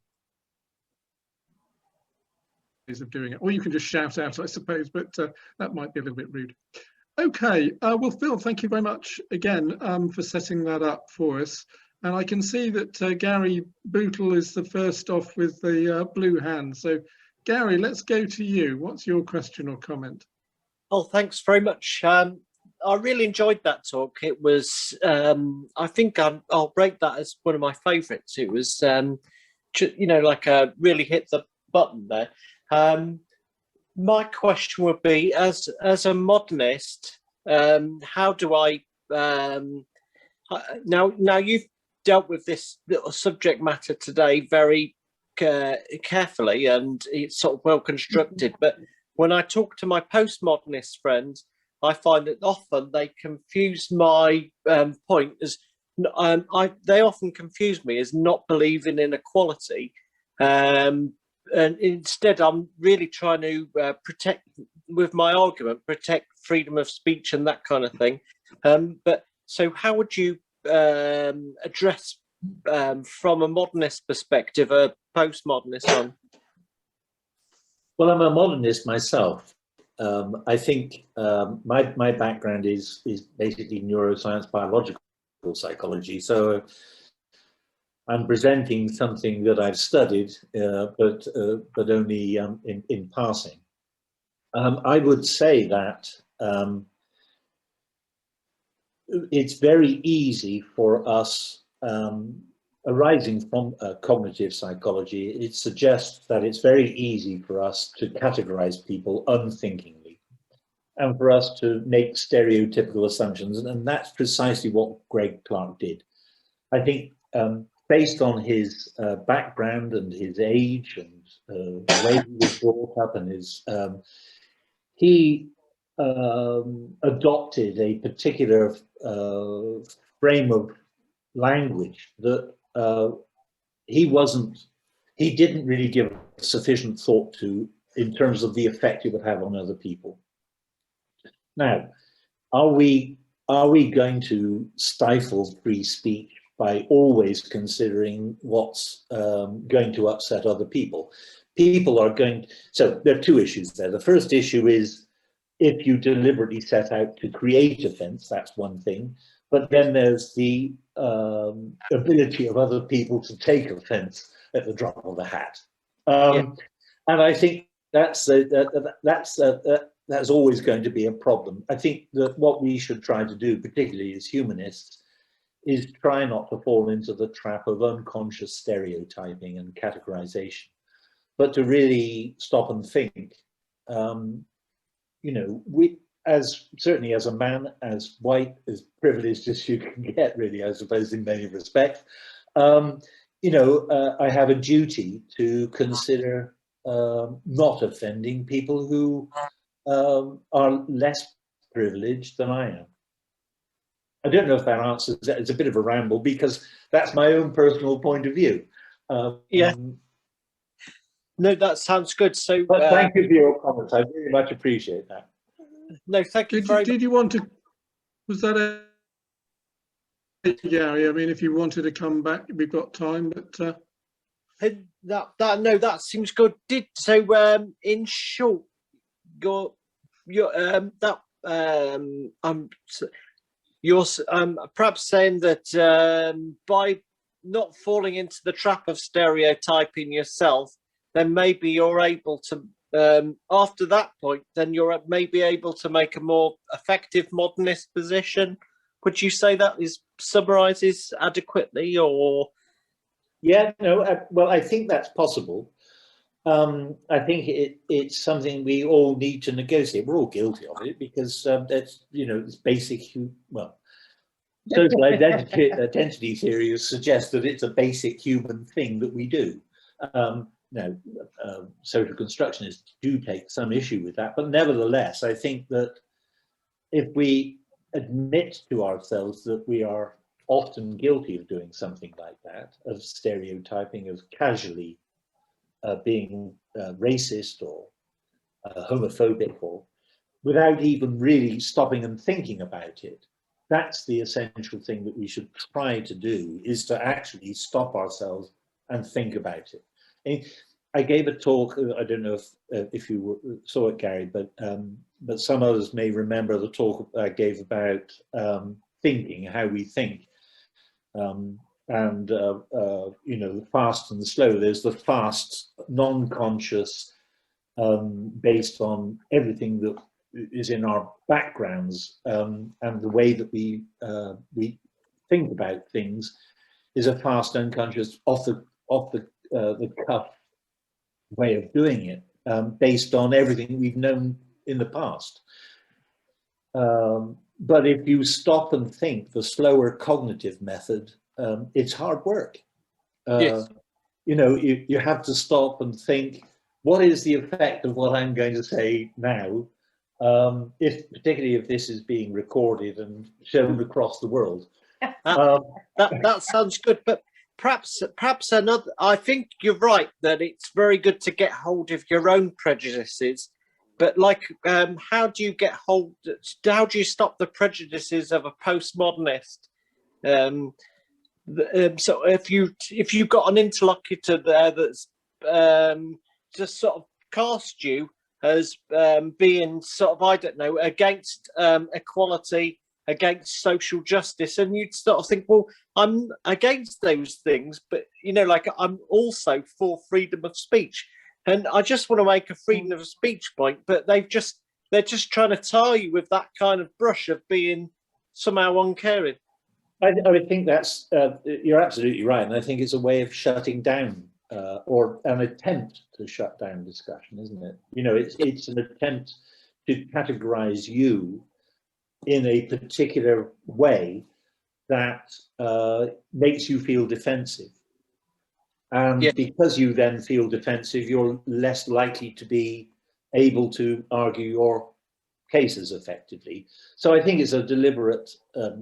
Of doing it, or you can just shout out, I suppose, but that might be a little bit rude. Okay, well, Phil, thank you very much again for setting that up for us. And I can see that Gary Bootle is the first off with the blue hand. So, Gary, let's go to you. What's your question or comment? Oh, thanks very much. I really enjoyed that talk. It was, I think I'll rate that as one of my favourites. It was, you know, like really hit the button there. My question would be, as a modernist, how do I now you've dealt with this little subject matter today very carefully, and it's sort of well constructed. But when I talk to my postmodernist friends, I find that often they confuse my point as they often confuse me as not believing in equality. And instead, I'm really trying to protect, with my argument, protect freedom of speech and that kind of thing. But so how would you address, from a modernist perspective, a postmodernist one? Well, I'm a modernist myself. I think my background is basically neuroscience, biological psychology. So I'm presenting something that I've studied, but only in passing. I would say that it's very easy for us, arising from cognitive psychology, it suggests that it's very easy for us to categorize people unthinkingly and for us to make stereotypical assumptions. And that's precisely what Greg Clark did. I think based on his background and his age and the way he was brought up and his, he adopted a particular frame of language that he didn't really give sufficient thought to in terms of the effect it would have on other people. Now, are we going to stifle free speech by always considering what's going to upset other people? People are going, so there are two issues there. The first issue is if you deliberately set out to create offense, that's one thing. But then there's the ability of other people to take offense at the drop of a hat. And I think that's always going to be a problem. I think that what we should try to do, particularly as humanists, is try not to fall into the trap of unconscious stereotyping and categorization, but to really stop and think. You know, certainly as a man, as white, as privileged as you can get, really, I suppose, in many respects, you know, I have a duty to consider not offending people who are less privileged than I am. I don't know if that answers that. It's a bit of a ramble because that's my own personal point of view. Yeah. No, that sounds good. So, but thank you for your comments. I very much appreciate that. No, thank you very much. Did you want to? Was that a Gary? I mean, if you wanted to come back, we've got time. But that seems good. In short, you're perhaps saying that by not falling into the trap of stereotyping yourself, then maybe you're able to, after that point, then you're maybe able to make a more effective modernist position. Would you say that summarizes adequately, or? Yeah, no, well, I think that's possible. I think it's something we all need to negotiate. We're all guilty of it because that's, you know, it's basic, well, social identity theory suggests that it's a basic human thing that we do. Now, social constructionists do take some issue with that, but nevertheless, I think that if we admit to ourselves that we are often guilty of doing something like that, of stereotyping, of casually being racist or homophobic, or without even really stopping and thinking about it. That's the essential thing that we should try to do, is to actually stop ourselves and think about it. And I gave a talk, I don't know if you saw it, Gary, but some others may remember the talk I gave about thinking, how we think. You know, the fast and the slow. There's the fast, non-conscious, based on everything that is in our backgrounds, and the way that we think about things is a fast, unconscious, off the cuff way of doing it, based on everything we've known in the past. But if you stop and think, the slower cognitive method, it's hard work. Yes. You know, you have to stop and think, what is the effect of what I'm going to say now, particularly if this is being recorded and shown across the world. That sounds good, but perhaps another. I think you're right that it's very good to get hold of your own prejudices, but like, how do you get hold? How do you stop the prejudices of a postmodernist? So if you've got an interlocutor there that's just sort of cast you as being sort of, I don't know, against equality, against social justice, and you'd sort of think, well, I'm against those things, but you know, like, I'm also for freedom of speech, and I just want to make a freedom of speech point, but they're just trying to tar you with that kind of brush of being somehow uncaring. I would think that's you're absolutely right, and I think it's a way of shutting down, or an attempt to shut down discussion, isn't it? You know, it's an attempt to categorize you in a particular way that makes you feel defensive. And because you then feel defensive, you're less likely to be able to argue your cases effectively. So I think it's a deliberate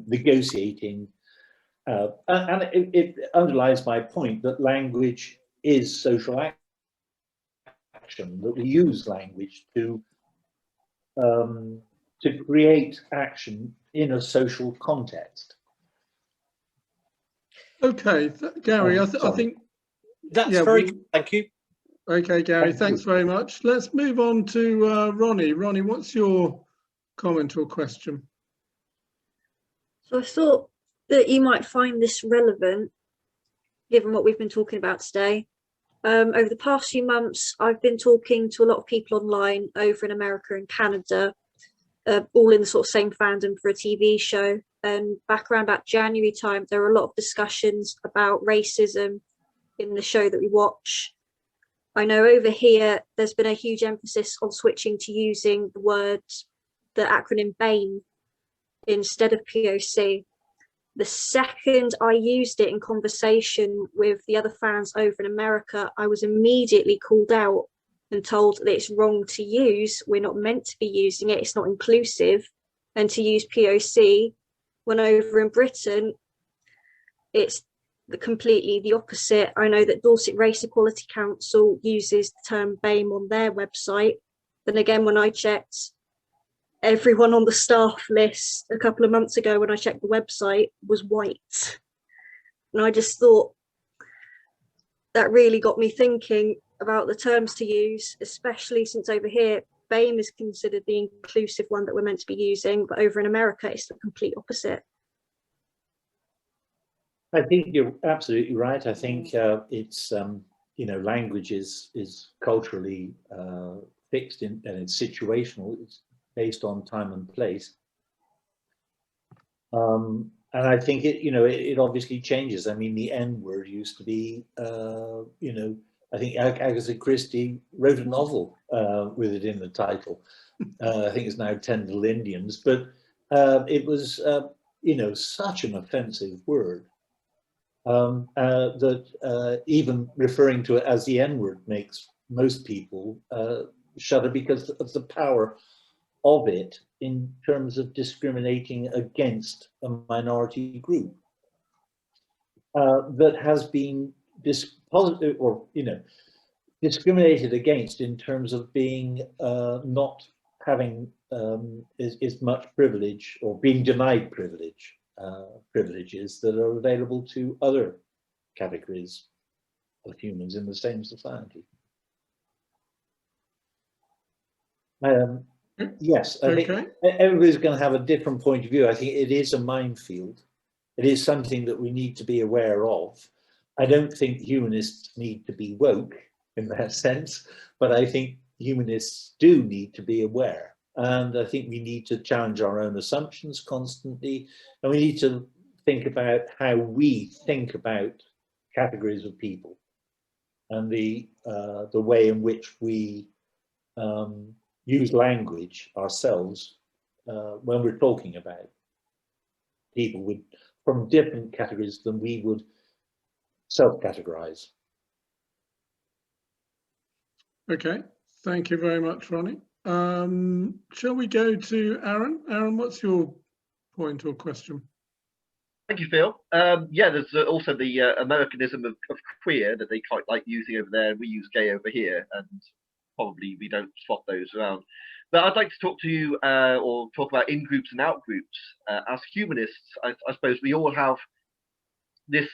negotiating, and it underlies my point that language is social action, that we use language to create action in a social context. Okay, Gary, I think that's very good. Thank you. Okay, Gary, thanks very much. Let's move on to Ronnie. Ronnie, what's your comment or question? So I thought that you might find this relevant, given what we've been talking about today. Over the past few months, I've been talking to a lot of people online over in America and Canada, all in the sort of same fandom for a TV show. And back around about January time, there were a lot of discussions about racism in the show that we watch. I know over here, there's been a huge emphasis on switching to using the acronym BAME instead of POC. The second I used it in conversation with the other fans over in America, I was immediately called out and told that it's wrong to use. We're not meant to be using it. It's not inclusive. And to use POC, when over in Britain, it's completely the opposite. I know that Dorset Race Equality Council uses the term BAME on their website. Then again, when I checked, everyone on the staff list a couple of months ago when I checked the website was white. And I just thought that really got me thinking about the terms to use, especially since over here, BAME is considered the inclusive one that we're meant to be using, but over in America, it's the complete opposite. I think you're absolutely right. I think it's, you know, language is culturally fixed and it's situational. It's based on time and place. And I think it, you know, it obviously changes. I mean, the N word used to be, you know, I think Agatha Christie wrote a novel with it in the title. I think it's now 10 Little Indians, but it was, you know, such an offensive word that even referring to it as the N word makes most people shudder because of the power of it in terms of discriminating against a minority group. that has been positive, or discriminated against in terms of being not having as much privilege, or being denied privileges that are available to other categories of humans in the same society. Yes, I think everybody's going to have a different point of view. I think it is a minefield. It is something that we need to be aware of. I don't think humanists need to be woke in that sense, but I think humanists do need to be aware. And I think we need to challenge our own assumptions constantly, and we need to think about how we think about categories of people, and the way in which we use language ourselves when we're talking about people from different categories than we would self-categorize. Okay, thank you very much, Ronnie. Shall we go to Aaron? Aaron, what's your point or question? Thank you, Phil. Yeah, there's also the Americanism of queer that they quite like using over there, and we use gay over here, and probably we don't swap those around. But I'd like to talk to you, or talk about in-groups and out-groups. As humanists, I suppose we all have this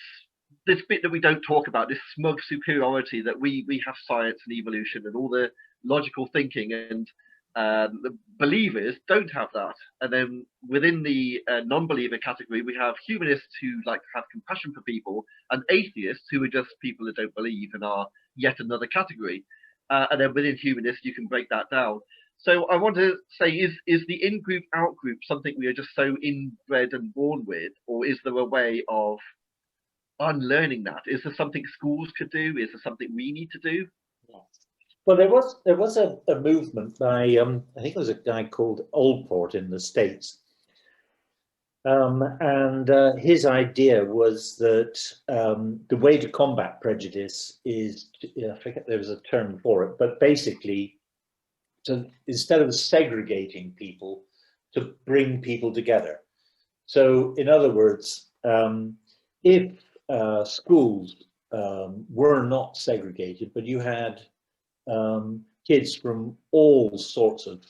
bit that we don't talk about, this smug superiority that we have science and evolution and all the logical thinking, and the believers don't have that. And then within the non-believer category, we have humanists who like to have compassion for people, and atheists who are just people that don't believe and are yet another category. And then within humanists, you can break that down. So I want to say, is the in-group, out-group something we are just so inbred and born with, or is there a way of unlearning that? Is there something schools could do? Is there something we need to do? Well, there was a movement by I think it was a guy called Oldport in the States, and his idea was that the way to combat prejudice is, I forget there was a term for it, but basically, instead of segregating people, to bring people together. So, in other words, if schools were not segregated, but you had kids from all sorts of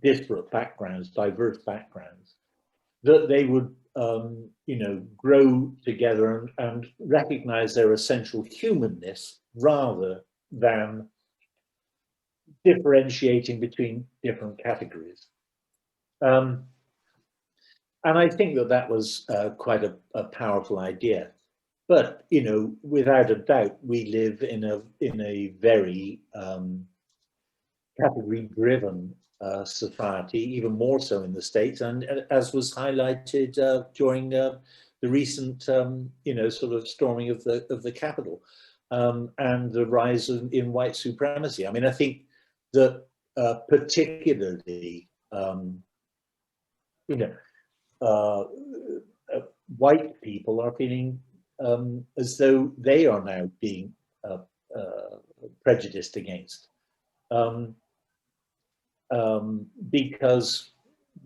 disparate backgrounds, diverse backgrounds, that they would, grow together and recognize their essential humanness rather than differentiating between different categories. And I think that was quite a powerful idea. But without a doubt, we live in a very category-driven society, even more so in the States, and as was highlighted during the recent, sort of storming of the Capitol, and the rise in white supremacy. I mean, I think that particularly, white people are feeling as though they are now being prejudiced against, because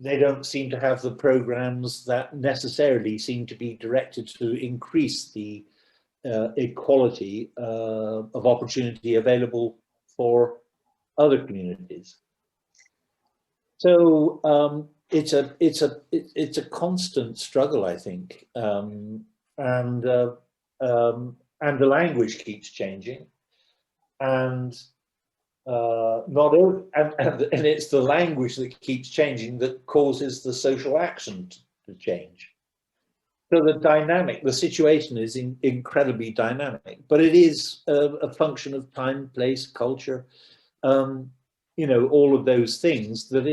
they don't seem to have the programs that necessarily seem to be directed to increase the equality of opportunity available for other communities. So it's a constant struggle, I think. And the language keeps changing, and and it's the language that keeps changing that causes the social action to change. So the situation is incredibly dynamic, but it is a function of time, place, culture, all of those things, that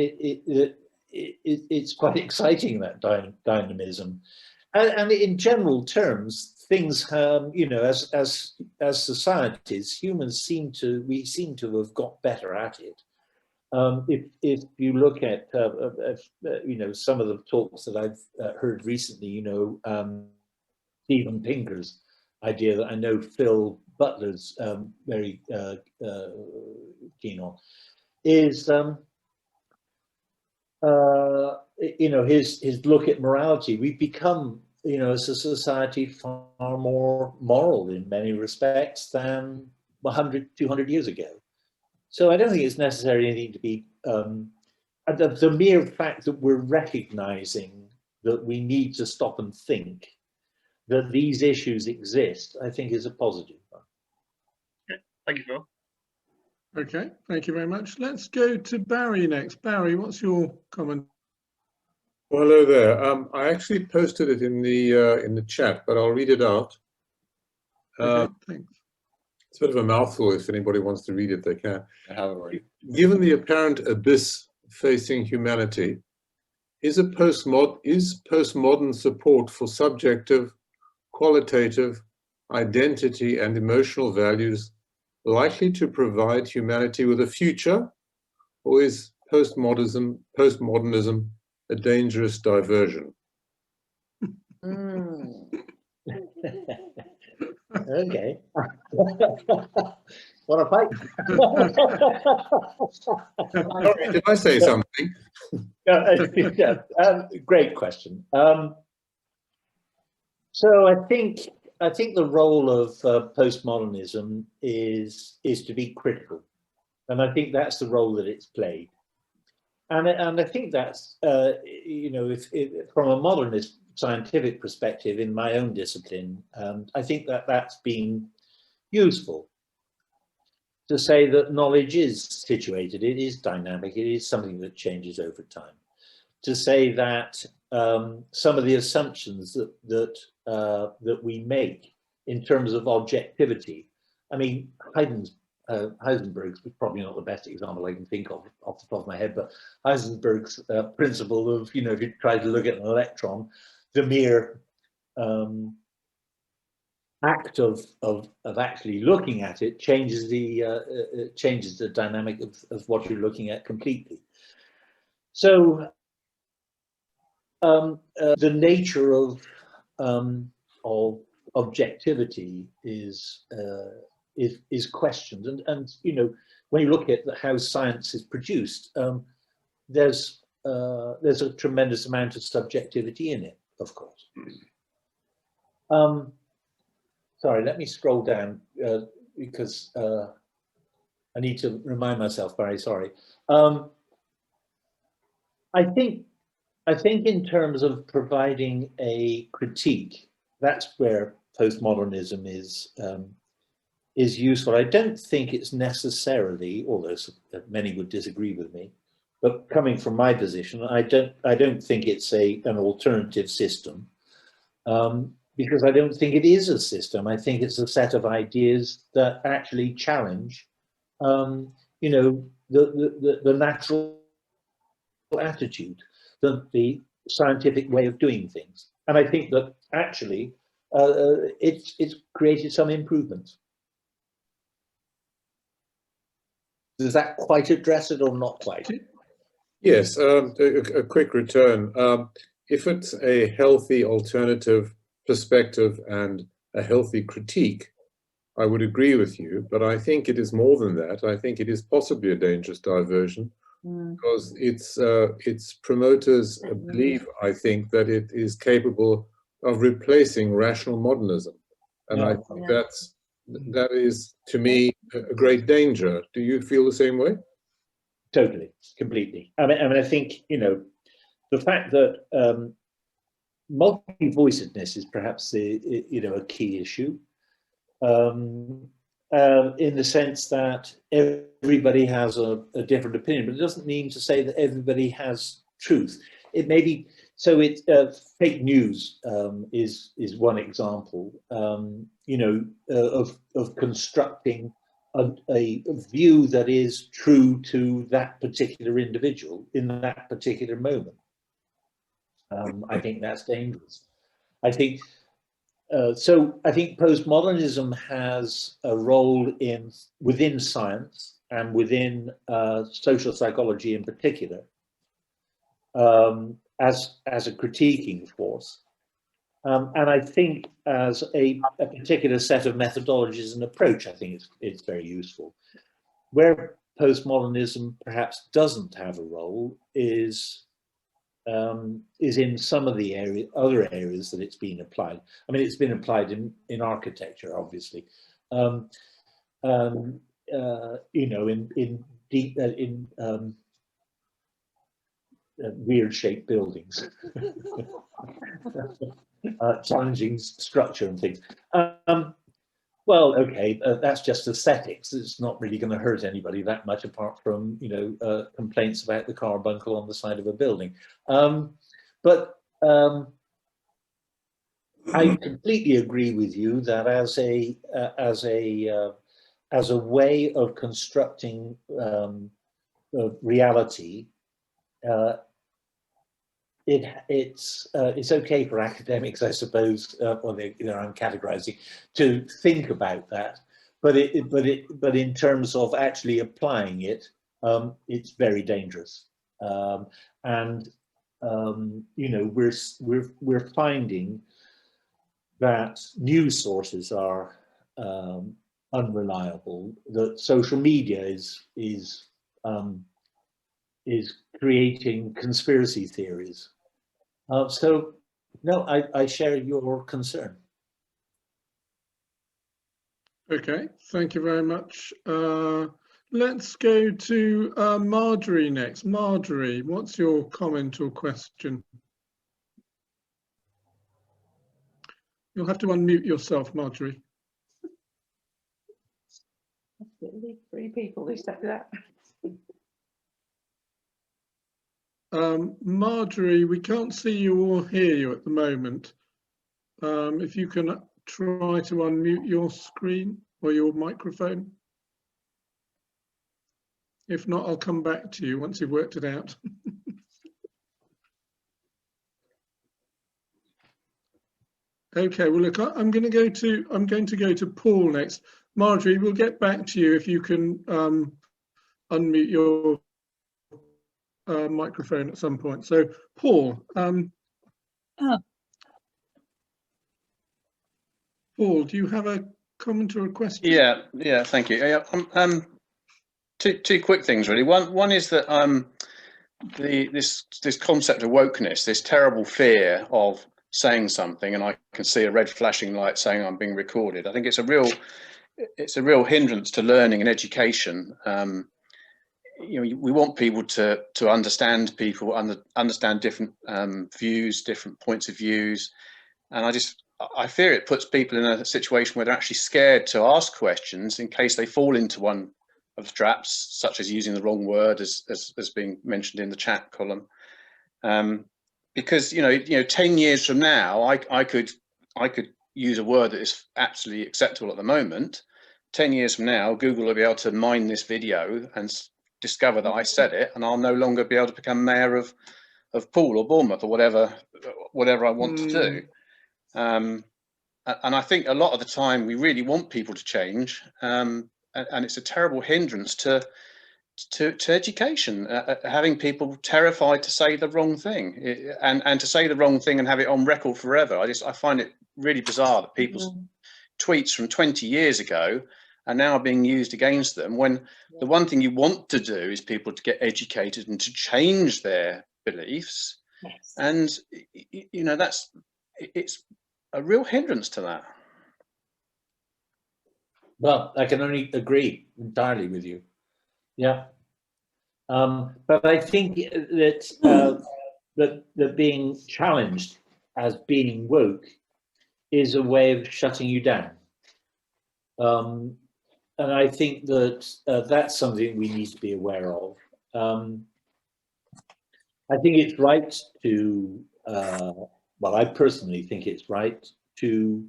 it's quite exciting, that dynamism. And in general terms, things, as societies, humans seem to have got better at it. If you look at some of the talks that I've heard recently, Steven Pinker's idea that I know Phil Butler's very keen on, is his look at morality. We've become you know, as a society far more moral in many respects than 100, 200 years ago. So I don't think it's necessarily anything to be, the mere fact that we're recognizing that we need to stop and think that these issues exist, I think is a positive one. Okay. Thank you, Phil. Okay, thank you very much. Let's go to Barry next. Barry, what's your comment? Well, hello there. I actually posted it in the chat, but I'll read it out. Okay, thanks. It's a bit of a mouthful. If anybody wants to read it, they can. I have it already. Given the apparent abyss facing humanity, is postmodern support for subjective, qualitative, identity, and emotional values likely to provide humanity with a future, or is postmodernism a dangerous diversion? Okay. What a fight. Sorry, did I say something? Great question. So I think the role of postmodernism is to be critical, and I think that's the role that it's played. And I think that's you know, if from a modernist scientific perspective in my own discipline, I think that's been useful to say that knowledge is situated, it is dynamic, it is something that changes over time. To say that some of the assumptions that we make in terms of objectivity, I mean, Heisenberg's probably not the best example I can think of off the top of my head, but Heisenberg's principle of, you know, if you try to look at an electron, the mere act of actually looking at it changes the dynamic of what you're looking at completely. So the nature of objectivity is questioned, and you know, when you look at how science is produced, there's a tremendous amount of subjectivity in it, of course. Sorry, let me scroll down because I need to remind myself. Very sorry. I think in terms of providing a critique, that's where postmodernism is useful. I don't think it's necessarily, although many would disagree with me, but coming from my position, I don't think it's an alternative system, because I don't think it is a system. I think it's a set of ideas that actually challenge, you know, the natural attitude, the scientific way of doing things, and I think that actually it's created some improvements. Does that quite address it or not quite? Yes, a quick return. If it's a healthy alternative perspective and a healthy critique, I would agree with you, but I think it is more than that. I think it is possibly a dangerous diversion because its promoters believe, I think, that it is capable of replacing rational modernism. And I think that is, to me, a great danger. Do you feel the same way? Totally, completely. I mean, I think, you know, the fact that multi-voicedness is perhaps you know, a key issue, in the sense that everybody has a different opinion, but it doesn't mean to say that everybody has truth. It may be, so it's fake news is one example, you know, of constructing a view that is true to that particular individual in that particular moment. I think that's dangerous. I think so. I think postmodernism has a role within science and within social psychology in particular, as a critiquing force, and I think as a particular set of methodologies and approach, I think it's very useful. Where postmodernism perhaps doesn't have a role is is in some of the other areas that it's been applied. I mean, it's been applied in architecture, obviously. You know, in weird-shaped buildings, challenging structure and things. Well, okay, that's just aesthetics. It's not really going to hurt anybody that much, apart from, you know, complaints about the carbuncle on the side of a building. But I completely agree with you that as a way of constructing reality, it's okay for academics, I suppose, well, I'm categorizing, to think about that, but in terms of actually applying it, it's very dangerous. And you know, we're finding that news sources are unreliable. That social media is creating conspiracy theories. So, no, I share your concern. Okay, thank you very much. Let's go to Marjorie next. Marjorie, what's your comment or question? You'll have to unmute yourself, Marjorie. Three people who said that. Marjorie, we can't see you or hear you at the moment. If you can try to unmute your screen or your microphone. If not, I'll come back to you once you've worked it out. Okay, well, look, I'm going to go to Paul next. Marjorie, we'll get back to you if you can unmute your microphone at some point. So, Paul, Paul, do you have a comment or a question? Yeah, thank you. Yeah, two quick things really. One is that this concept of wokeness, this terrible fear of saying something, and I can see a red flashing light saying I'm being recorded. I think it's a real hindrance to learning and education. You know, we want people to understand people, understand different views, different points of views, and I fear it puts people in a situation where they're actually scared to ask questions in case they fall into one of the traps, such as using the wrong word, as being mentioned in the chat column. Because you know, 10 years from now, I could use a word that is absolutely acceptable at the moment. 10 years from now, Google will be able to mine this video and discover that I said it, and I'll no longer be able to become mayor of Poole or Bournemouth or whatever I want to do. And I think a lot of the time we really want people to change, and it's a terrible hindrance to education, having people terrified to say the wrong thing, and to say the wrong thing and have it on record forever. I find it really bizarre that people's tweets from 20 years ago are now being used against them, when the one thing you want to do is people to get educated and to change their beliefs. Yes. And you know, it's a real hindrance to that. Well, I can only agree entirely with you. Yeah, but I think that that being challenged as being woke is a way of shutting you down, and I think that that's something we need to be aware of. I think it's right to, well, I personally think it's right to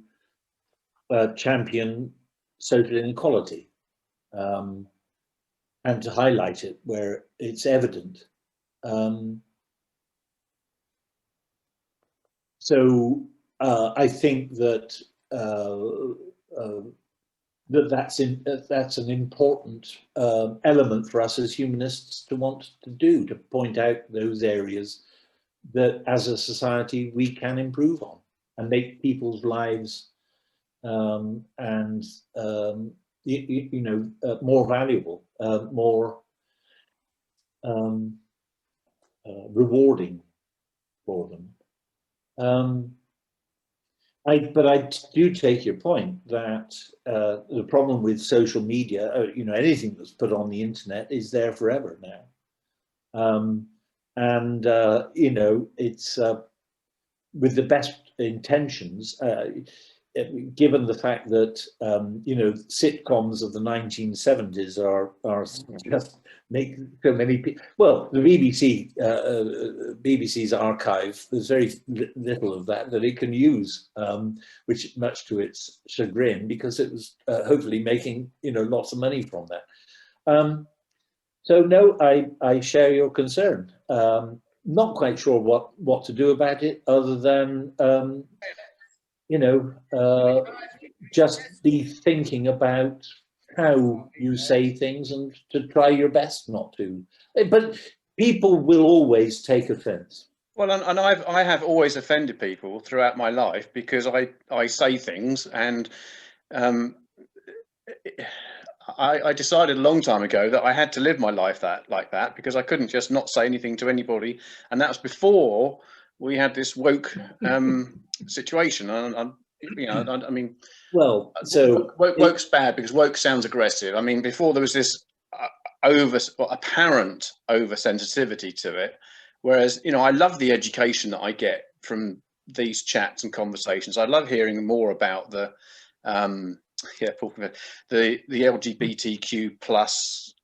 champion social inequality. And to highlight it where it's evident. So I think that that's an important element for us as humanists to want to do, to point out those areas that as a society we can improve on and make people's lives more valuable, more rewarding. for them. But I do take your point that the problem with social media, you know, anything that's put on the internet is there forever now. You know, it's with the best intentions, given the fact that, you know, sitcoms of the 1970s are just make so many people. Well, the BBC's archive, there's very little of that it can use, which much to its chagrin, because it was hopefully making, you know, lots of money from that. So no, I share your concern. Not quite sure what to do about it, other than you know, just be thinking about how you say things and to try your best not to. But people will always take offence. Well, and I have always offended people throughout my life because I say things, and I decided a long time ago that I had to live my life like that because I couldn't just not say anything to anybody, and that was before we had this woke situation. You know, I mean, well, so woke's bad because woke sounds aggressive. I mean, before there was this apparent oversensitivity to it, whereas, you know, I love the education that I get from these chats and conversations. I love hearing more about the LGBTQ plus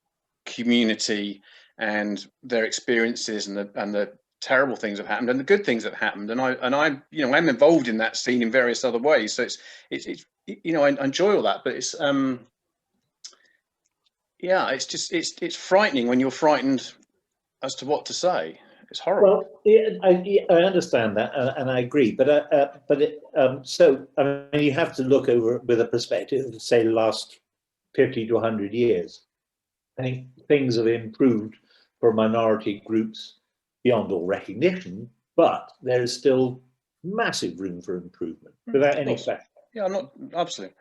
community and their experiences and the terrible things that have happened and the good things that have happened, and I you know, I'm involved in that scene in various other ways, so it's you know, I enjoy all that, but it's yeah, it's just it's frightening when you're frightened as to what to say. It's horrible. Well, yeah, I understand that, and I agree, but so I mean, you have to look over with a perspective of, say, the last 50 to 100 years. I think things have improved for minority groups beyond all recognition, but there is still massive room for improvement without any question. Yeah, I'm not absolutely,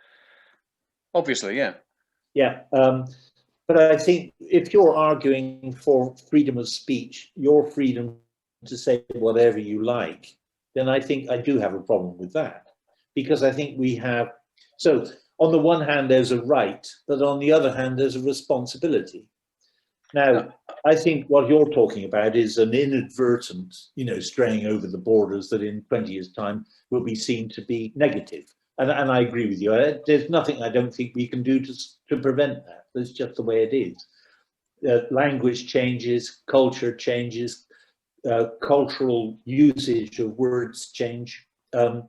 obviously, yeah. Yeah, but I think if you're arguing for freedom of speech, your freedom to say whatever you like, then I think I do have a problem with that, because I think we have, so on the one hand there's a right, but on the other hand there's a responsibility. Now, I think what you're talking about is an inadvertent, you know, straying over the borders that in 20 years' time will be seen to be negative. And I agree with you. There's nothing I don't think we can do to prevent that. That's just the way it is. Language changes, culture changes, cultural usage of words change. I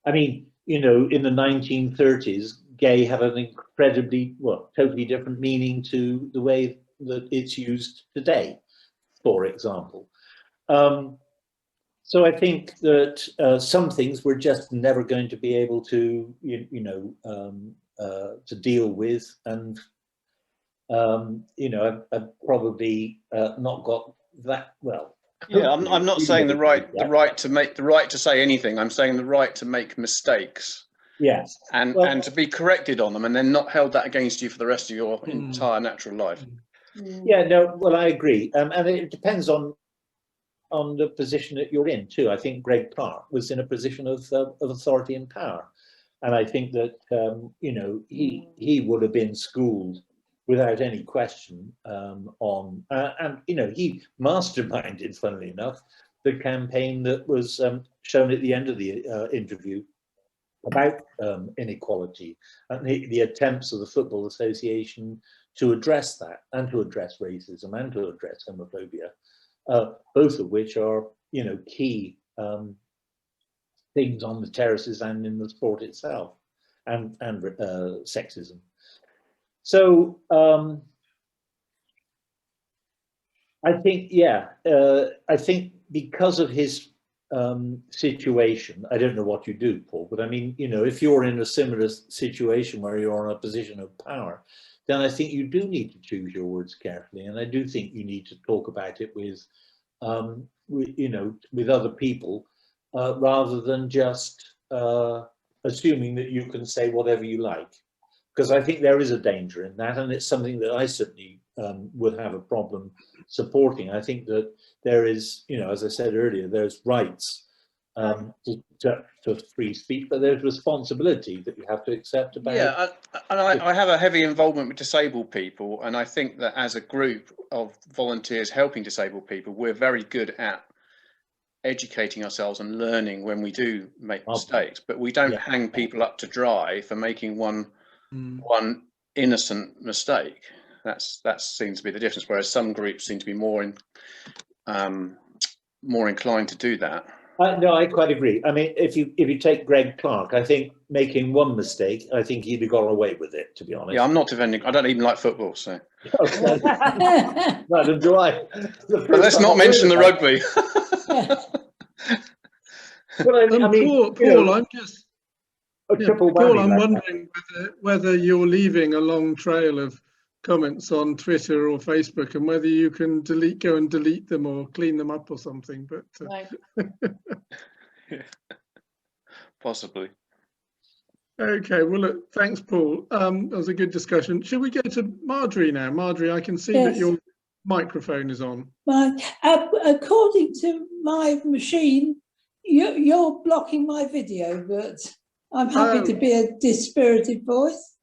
mean, you know, in the 1930s, gay had an incredibly, well, totally different meaning to the way that it's used today, for example. So I think that some things we're just never going to be able to, to deal with, and you know, I've probably not got that well. Yeah, I'm not saying the right to say anything. I'm saying the right to make mistakes. Yes, and to be corrected on them, and then not held that against you for the rest of your entire natural life. Yeah, no, well, I agree, and it depends on the position that you're in too. I think Greg Clark was in a position of authority and power, and I think that you know, he would have been schooled without any question on, and you know, he masterminded, funnily enough, the campaign that was shown at the end of the interview about inequality, and the attempts of the Football Association to address that, and to address racism, and to address homophobia, both of which are, you know, key things on the terraces and in the sport itself, and sexism. So I think, yeah, I think because of his situation, I don't know what you do, Paul, but I mean, you know, if you're in a similar situation where you're in a position of power, then I think you do need to choose your words carefully, and I do think you need to talk about it with you know, with other people, rather than just assuming that you can say whatever you like, because I think there is a danger in that, and it's something that I certainly would have a problem supporting. I think that there is, you know, as I said earlier, there's rights to free speech, but there's responsibility that you have to accept about. Yeah, and I have a heavy involvement with disabled people, and I think that as a group of volunteers helping disabled people, we're very good at educating ourselves and learning when we do make mistakes, but we don't hang people up to dry for making one innocent mistake. That seems to be the difference, whereas some groups seem to be more inclined to do that. No, I quite agree. I mean, if you take Greg Clark, I think making one mistake, I think he'd have got away with it, to be honest. Yeah, I'm not defending. I don't even like football, so. Neither do I. But let's not mention the rugby. But I mean, Paul, I'm just. Paul, I'm wondering whether you're leaving a long trail of comments on Twitter or Facebook, and whether you can go and delete them or clean them up or something. But possibly. Okay, well, look, thanks, Paul. That was a good discussion. Should we go to Marjorie now? Marjorie, I can see that your microphone is on. According to my machine, you're blocking my video, but I'm happy to be a dispirited voice.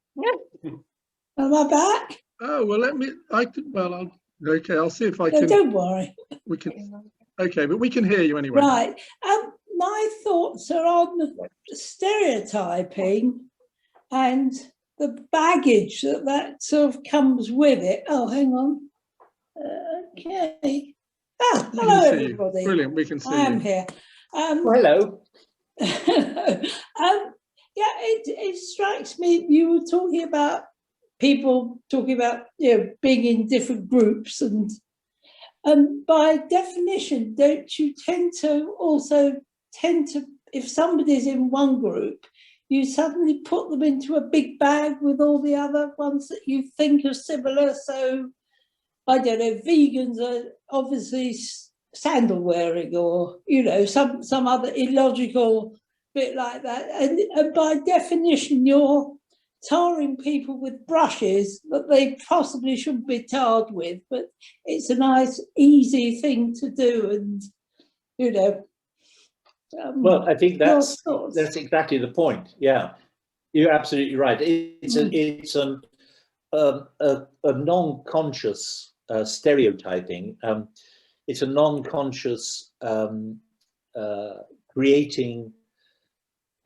Am I back? Oh, well, I'll see if I No, can. don't worry. We can. Okay, but we can hear you anyway. Right. My thoughts are on stereotyping and the baggage that sort of comes with it. Oh, hang on. Okay. Oh, hello, everybody. You. Brilliant. We can see you. I am here. Hello. Yeah, it strikes me. You were talking about people talking about, you know, being in different groups, and by definition, don't you tend to if somebody's in one group, you suddenly put them into a big bag with all the other ones that you think are similar. So I don't know, vegans are obviously sandal wearing, or, you know, some other illogical bit like that, and by definition you're tarring people with brushes that they possibly shouldn't be tarred with, but it's a nice easy thing to do. And, you know, well, I think that's exactly the point. Yeah, you're absolutely right. It's a non-conscious stereotyping. It's a non-conscious creating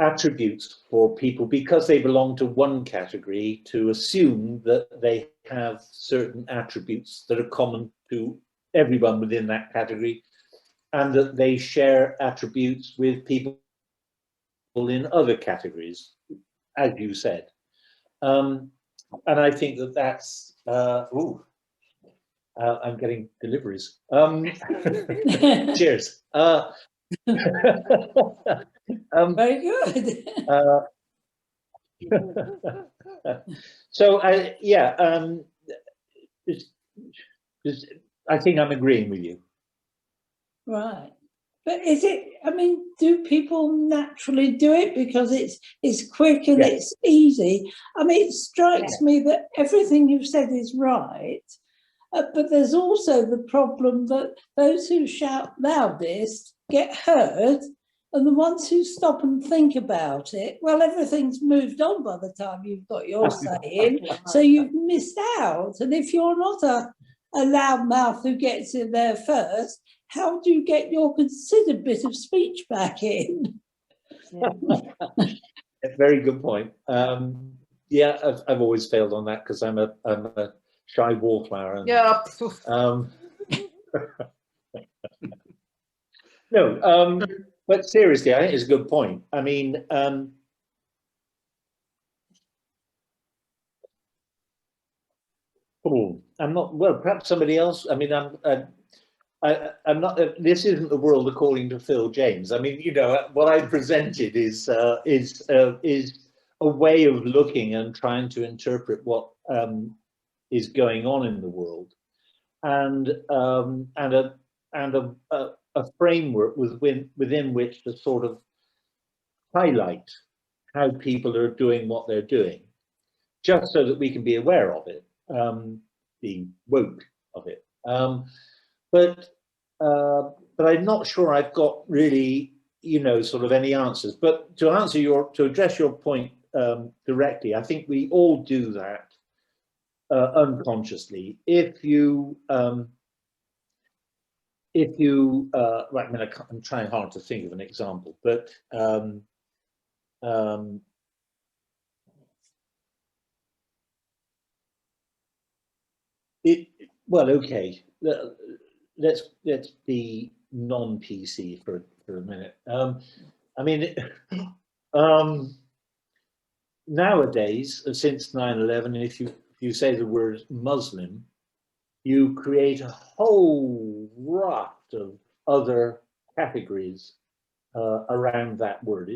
attributes for people because they belong to one category, to assume that they have certain attributes that are common to everyone within that category, and that they share attributes with people in other categories, as you said. And I think that that's, I'm getting deliveries. Cheers. Very good. So, yeah, I think I'm agreeing with you. Right. But is it, I mean, do people naturally do it because it's quick and it's easy? I mean, it strikes me that everything you've said is right, but there's also the problem that those who shout loudest get heard, and the ones who stop and think about it, well, everything's moved on by the time you've got your say in, so you've missed out. And if you're not a loudmouth who gets in there first, how do you get your considered bit of speech back in? Very good point. Yeah, I've always failed on that because I'm a shy wallflower. And, yeah. No, but seriously, I think it's a good point. I mean, I'm not, well, perhaps somebody else. I mean, I'm not. This isn't the world according to Phil James. I mean, you know, what I presented is a way of looking and trying to interpret what is going on in the world, and a framework within which to sort of highlight how people are doing what they're doing, just so that we can be aware of it. being woke of it. But I'm not sure I've got really, sort of any answers. But to address your point directly, I think we all do that unconsciously. If you right, I mean, I'm trying hard to think of an example, but well, okay, let's be non-PC for a minute. I mean, nowadays, since 9/11, if you say the word Muslim, you create a whole raft of other categories around that word.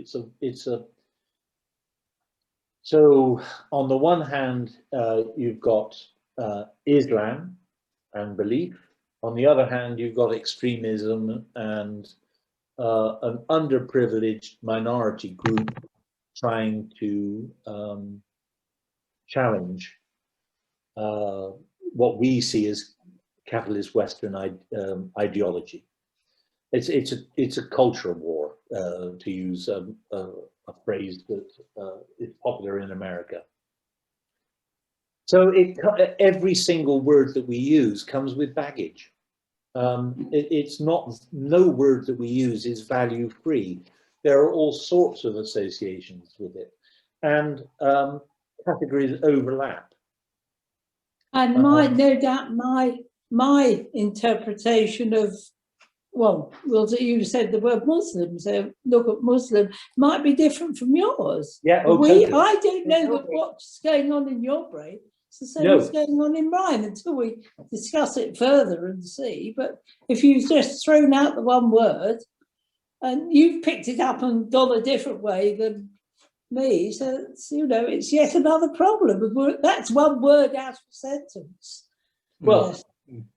So on the one hand, you've got Islam and belief. On the other hand, you've got extremism and an underprivileged minority group trying to challenge what we see as capitalist Western ideology. It's a cultural war, to use a phrase that is popular in America. So every single word that we use comes with baggage. It's not, no word that we use is value free. There are all sorts of associations with it, and categories overlap. And no doubt my interpretation of, well, you said the word Muslim, so look at Muslim, might be different from yours. Yeah, totally. I don't know what's going on in your brain. It's the same as going on in mine until we discuss it further and see. But if you've just thrown out the one word and you've picked it up and gone a different way than me, so it's, it's yet another problem. That's one word out of a sentence. Well,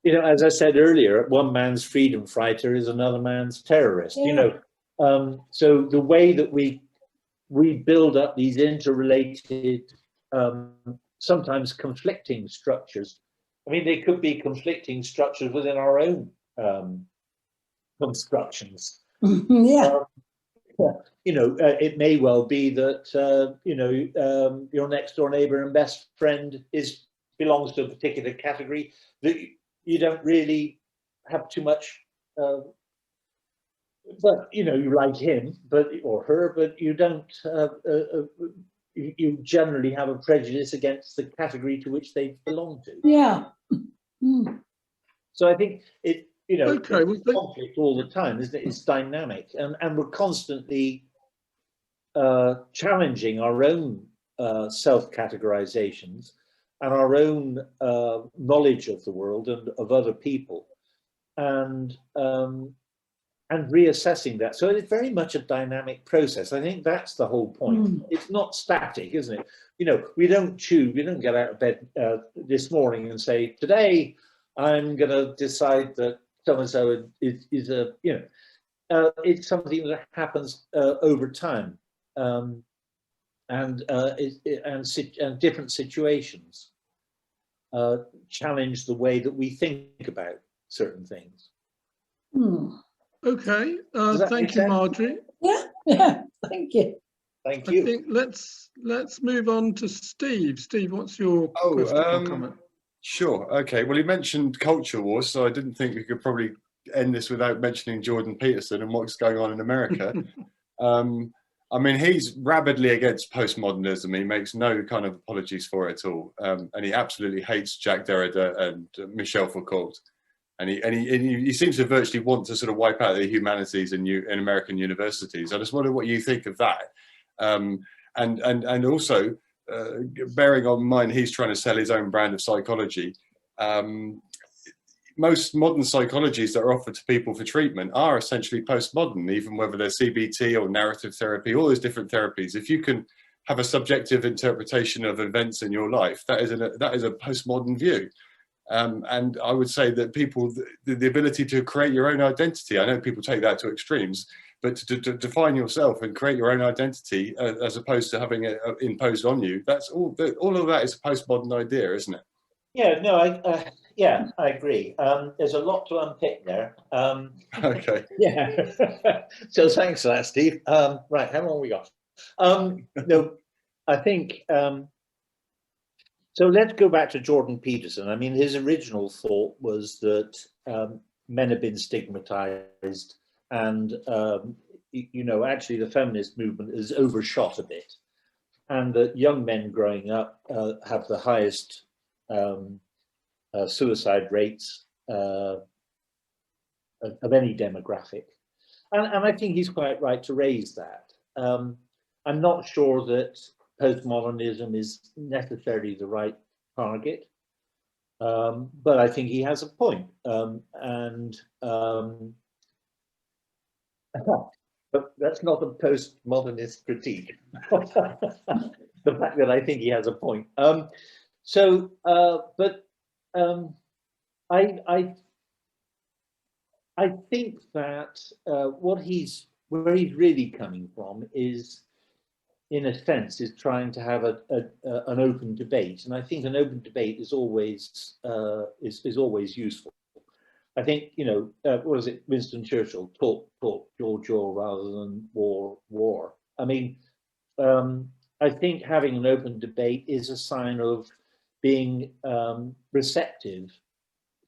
as I said earlier, one man's freedom fighter is another man's terrorist. Yeah. So the way that we build up these interrelated, sometimes conflicting structures. I mean, they could be conflicting structures within our own constructions. Yeah. It may well be that your next door neighbor and best friend belongs to a particular category that you don't really have too much. But you like him, or her, but you don't. You generally have a prejudice against the category to which they belong to. Yeah. So I think it. Okay, it's conflict all the time, isn't it? It's dynamic, and we're constantly challenging our own self-categorizations and our own knowledge of the world and of other people, and reassessing that. So it's very much a dynamic process. I think that's the whole point. It's not static, isn't it? We don't get out of bed this morning and say, today I'm going to decide that so-and-so is a, it's something that happens over time, and different situations challenge the way that we think about certain things. Okay, thank you, Marjorie. Yeah, thank you. Thank you. I think let's move on to Steve. Steve, what's your question or comment? Sure. Okay. Well, he mentioned culture wars, so I didn't think we could probably end this without mentioning Jordan Peterson and what's going on in America. I mean, he's rabidly against postmodernism. He makes no kind of apologies for it at all, and he absolutely hates Jacques Derrida and Michel Foucault. And he seems to virtually want to sort of wipe out the humanities in American universities. I just wonder what you think of that, and also. Bearing on mind he's trying to sell his own brand of psychology, most modern psychologies that are offered to people for treatment are essentially postmodern, even whether they're CBT or narrative therapy, all those different therapies. If you can have a subjective interpretation of events in your life, that is a postmodern view. And I would say that people, the ability to create your own identity, I know people take that to extremes, but to define yourself and create your own identity as opposed to having it imposed on you, that's all of that is a postmodern idea, isn't it? Yeah, no, yeah, I agree. There's a lot to unpick there. Okay. Yeah. So thanks for that, Steve. Right, how long we got? No, I think, so let's go back to Jordan Peterson. I mean, his original thought was that men have been stigmatized and, you know, actually the feminist movement is overshot a bit, and that young men growing up have the highest suicide rates of any demographic. And I think he's quite right to raise that. I'm not sure that postmodernism is necessarily the right target, but I think he has a point. But that's not a postmodernist critique. The fact that I think he has a point. I think that where he's really coming from is, in a sense, is trying to have an open debate, and I think an open debate is always useful. I think, you know, what was it, Winston Churchill, talk, jaw rather than war. I mean, I think having an open debate is a sign of being receptive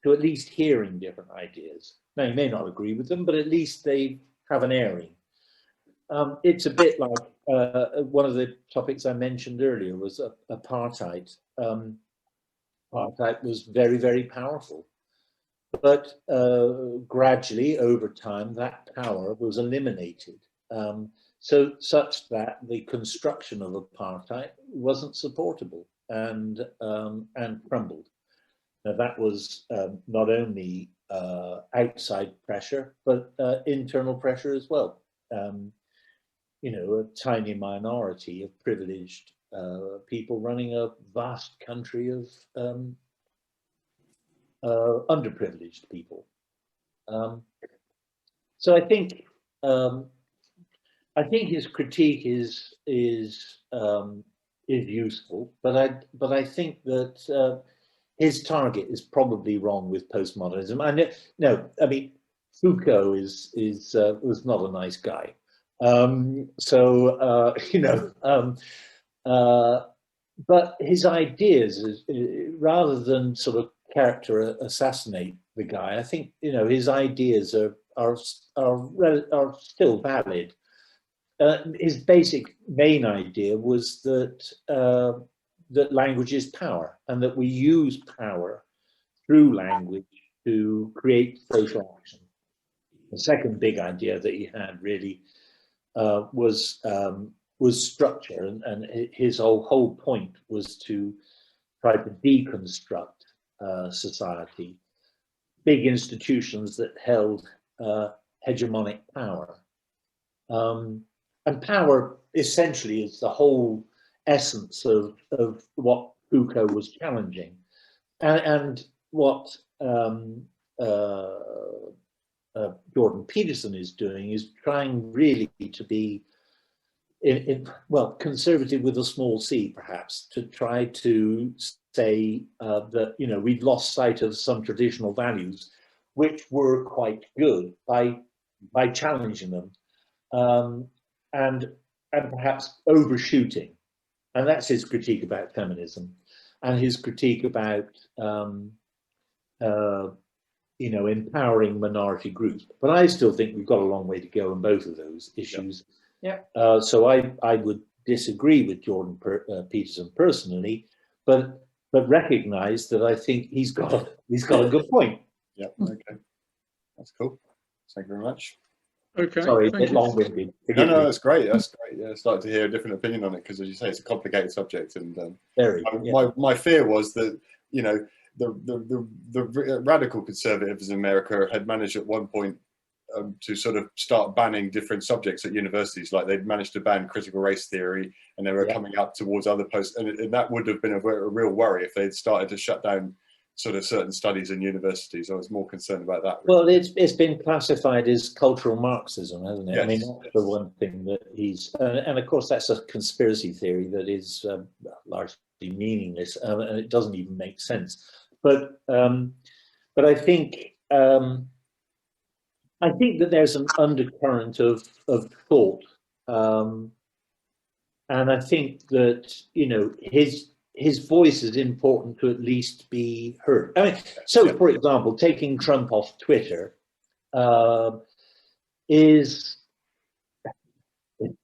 to at least hearing different ideas. Now, you may not agree with them, but at least they have an airing. It's a bit like one of the topics I mentioned earlier was apartheid. Apartheid was very, very powerful. But gradually, over time, that power was eliminated. Such that the construction of apartheid wasn't supportable and crumbled. Now, that was not only outside pressure, but internal pressure as well. You know, a tiny minority of privileged people running a vast country of underprivileged people. So I think his critique is useful, but I think that his target is probably wrong with postmodernism. I mean, Foucault was not a nice guy. You know, but his ideas, rather than sort of character assassinate the guy, I think, you know, his ideas are still valid. His basic main idea was that that language is power, and that we use power through language to create social action. The second big idea that he had really was structure, and his whole point was to try to deconstruct society, big institutions that held hegemonic power. And power essentially is the whole essence of what Foucault was challenging, and what Jordan Peterson is doing is trying really to be, well, conservative with a small c, perhaps, to try to say that, you know, we've lost sight of some traditional values which were quite good by challenging them, and perhaps overshooting. And that's his critique about feminism, and his critique about you know, empowering minority groups. But I still think we've got a long way to go on both of those issues. Yeah. So I would disagree with Jordan Peterson personally, but recognize that I think he's got a good point. Yeah. Okay. That's cool. Thank you very much. Okay. Sorry, a thank bit you. long-winded. No, that's great. That's great. Yeah, it's like to hear a different opinion on it, because, as you say, it's a complicated subject. And my fear was that, you know, the radical conservatives in America had managed at one point to sort of start banning different subjects at universities. Like, they'd managed to ban critical race theory, and they were coming up towards other posts. And that would have been a real worry if they'd started to shut down sort of certain studies in universities. I was more concerned about that. Well, it's been classified as cultural Marxism, hasn't it? Yes. I mean, that's the one thing that he's, and of course that's a conspiracy theory that is largely meaningless, and it doesn't even make sense. But I think that there's an undercurrent of thought, and I think that, you know, his voice is important to at least be heard. I mean, so for example, taking Trump off Twitter is,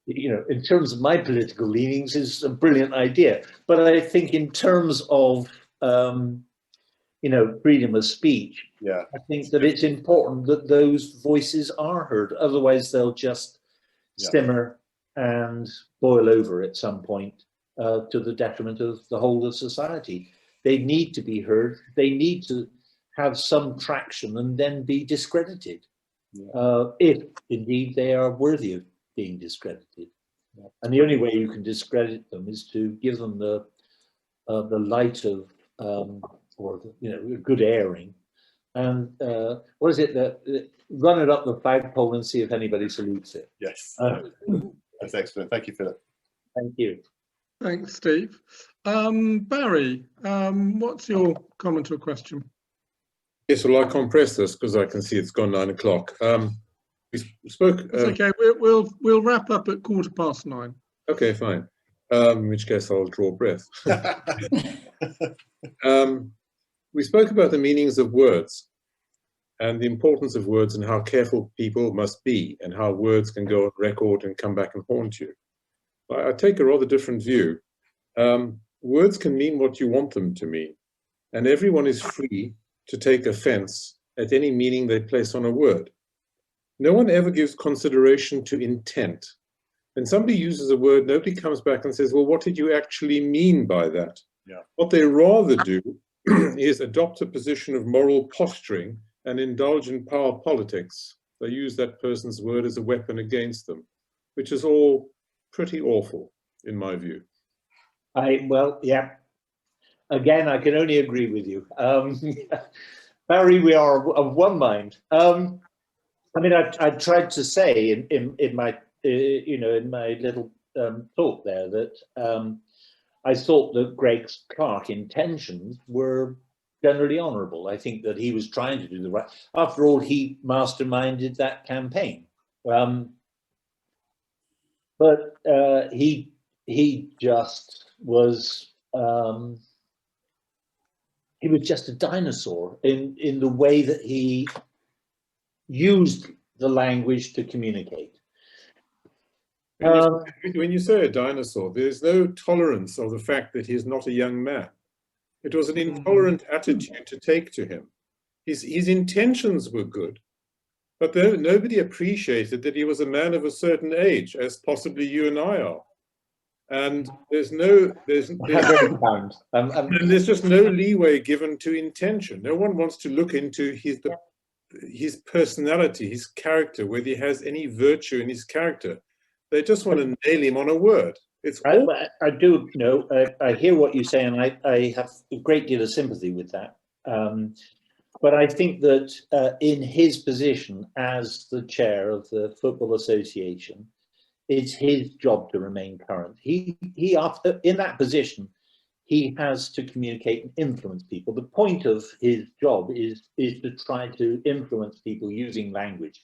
you know, in terms of my political leanings, is a brilliant idea. But I think in terms of, you know, freedom of speech, I think that it's important that those voices are heard. Otherwise, they'll just simmer and boil over at some point, to the detriment of the whole of society. They need to be heard. They need to have some traction and then be discredited, if indeed they are worthy of being discredited. And the only way you can discredit them is to give them the light of, or you know, a good airing. And what is it that run it up the flagpole and see if anybody salutes it? Yes, that's excellent. Thank you, Philip. Thank you. Thanks, Steve. Barry, what's your comment or question? Yes, well, I compress this because I can see it's gone 9 o'clock. We spoke. It's okay. We'll wrap up at 9:15. Okay, fine. In which case I'll draw breath. We spoke about the meanings of words and the importance of words and how careful people must be and how words can go on record and come back and haunt you. I take a rather different view. Words can mean what you want them to mean, and everyone is free to take offense at any meaning they place on a word. No one ever gives consideration to intent. When somebody uses a word, nobody comes back and says, well, what did you actually mean by that? What they rather do is adopt a position of moral posturing and indulge in power politics. They use that person's word as a weapon against them, which is all pretty awful, in my view. Well, yeah. Again, I can only agree with you. Barry, we are of one mind. I mean, I tried to say in my, you know, in my little talk there that I thought that Greg Clark's intentions were generally honourable. I think that he was trying to do the right. After all, he masterminded that campaign. But he just was. He was just a dinosaur in the way that he used the language to communicate. When you say a dinosaur, there's no tolerance of the fact that he's not a young man. It was an intolerant attitude to take to him. His intentions were good, but nobody appreciated that he was a man of a certain age, as possibly you and I are. And there's just no leeway given to intention. No one wants to look into his personality, his character, whether he has any virtue in his character. They just want to nail him on a word. I do know. I hear what you say, and I have a great deal of sympathy with that. But I think that in his position as the chair of the Football Association, it's his job to remain current. He after in that position, he has to communicate and influence people. The point of his job is to try to influence people using language.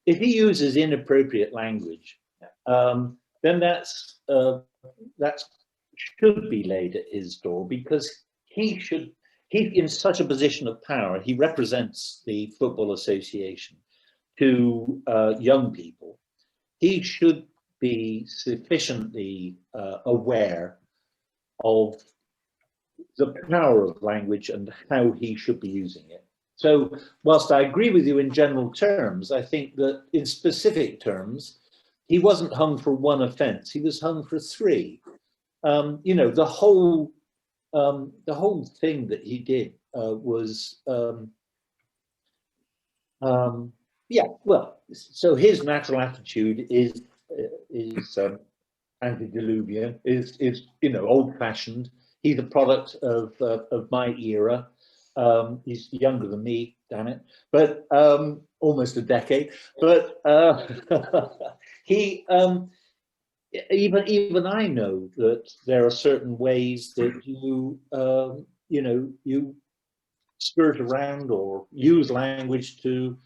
If he uses inappropriate language, then that should be laid at his door, because he's in such a position of power. He represents the Football Association to young people. He should be sufficiently aware of the power of language and how he should be using it. So whilst I agree with you in general terms, I think that in specific terms, he wasn't hung for one offence, he was hung for 3. You know, the whole thing that he did was, yeah, well, so his natural attitude is antediluvian, is you know, old-fashioned. He's a product of my era. He's younger than me, damn it, but almost a decade. But even I know that there are certain ways that you you skirt around or use language to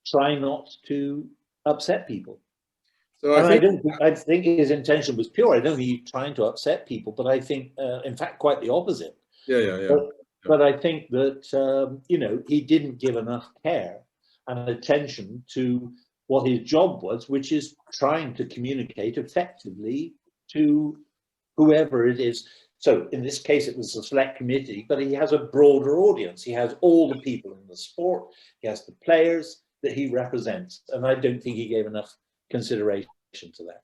try not to upset people. So I think his intention was pure. I don't think he's trying to upset people, but I think, in fact, quite the opposite. Yeah. But I think that he didn't give enough care and attention to what his job was, which is trying to communicate effectively to whoever it is. So in this case, it was a select committee, but he has a broader audience. He has all the people in the sport. He has the players that he represents, and I don't think he gave enough consideration to that.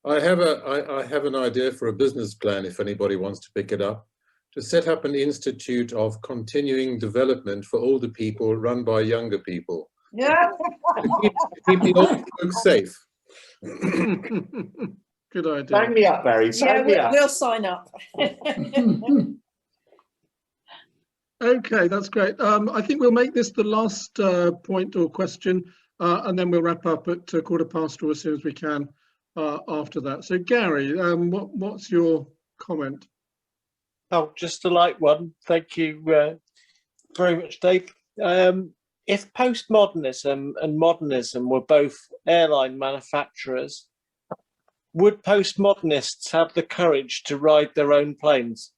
I have an idea for a business plan, if anybody wants to pick it up, to set up an institute of continuing development for older people run by younger people. Yeah. to keep the old folks safe. Good idea. Sign me up, Barry. Sign me up. We'll sign up. Okay, that's great. I think we'll make this the last point or question, and then we'll wrap up at 4:15 or as soon as we can after that. So Gary, what's your comment? Oh, just a light one. Thank you very much, Dave. If postmodernism and modernism were both airline manufacturers, would postmodernists have the courage to ride their own planes?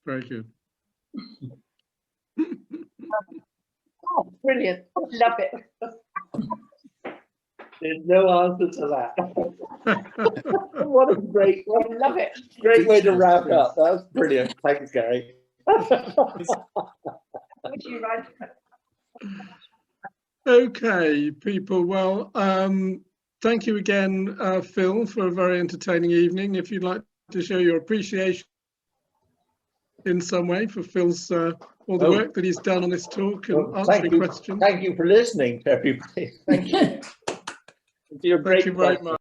Very good. Oh, brilliant. Love it. There's no answer to that. What a great, love it. Great way to wrap up. That was brilliant. Thanks, Gary. Okay, people. Well, thank you again, Phil, for a very entertaining evening. If you'd like to show your appreciation in some way for Phil's all the work that he's done on this talk and answering questions. Thank you for listening, everybody. Thank you. You're great. Thank you very much.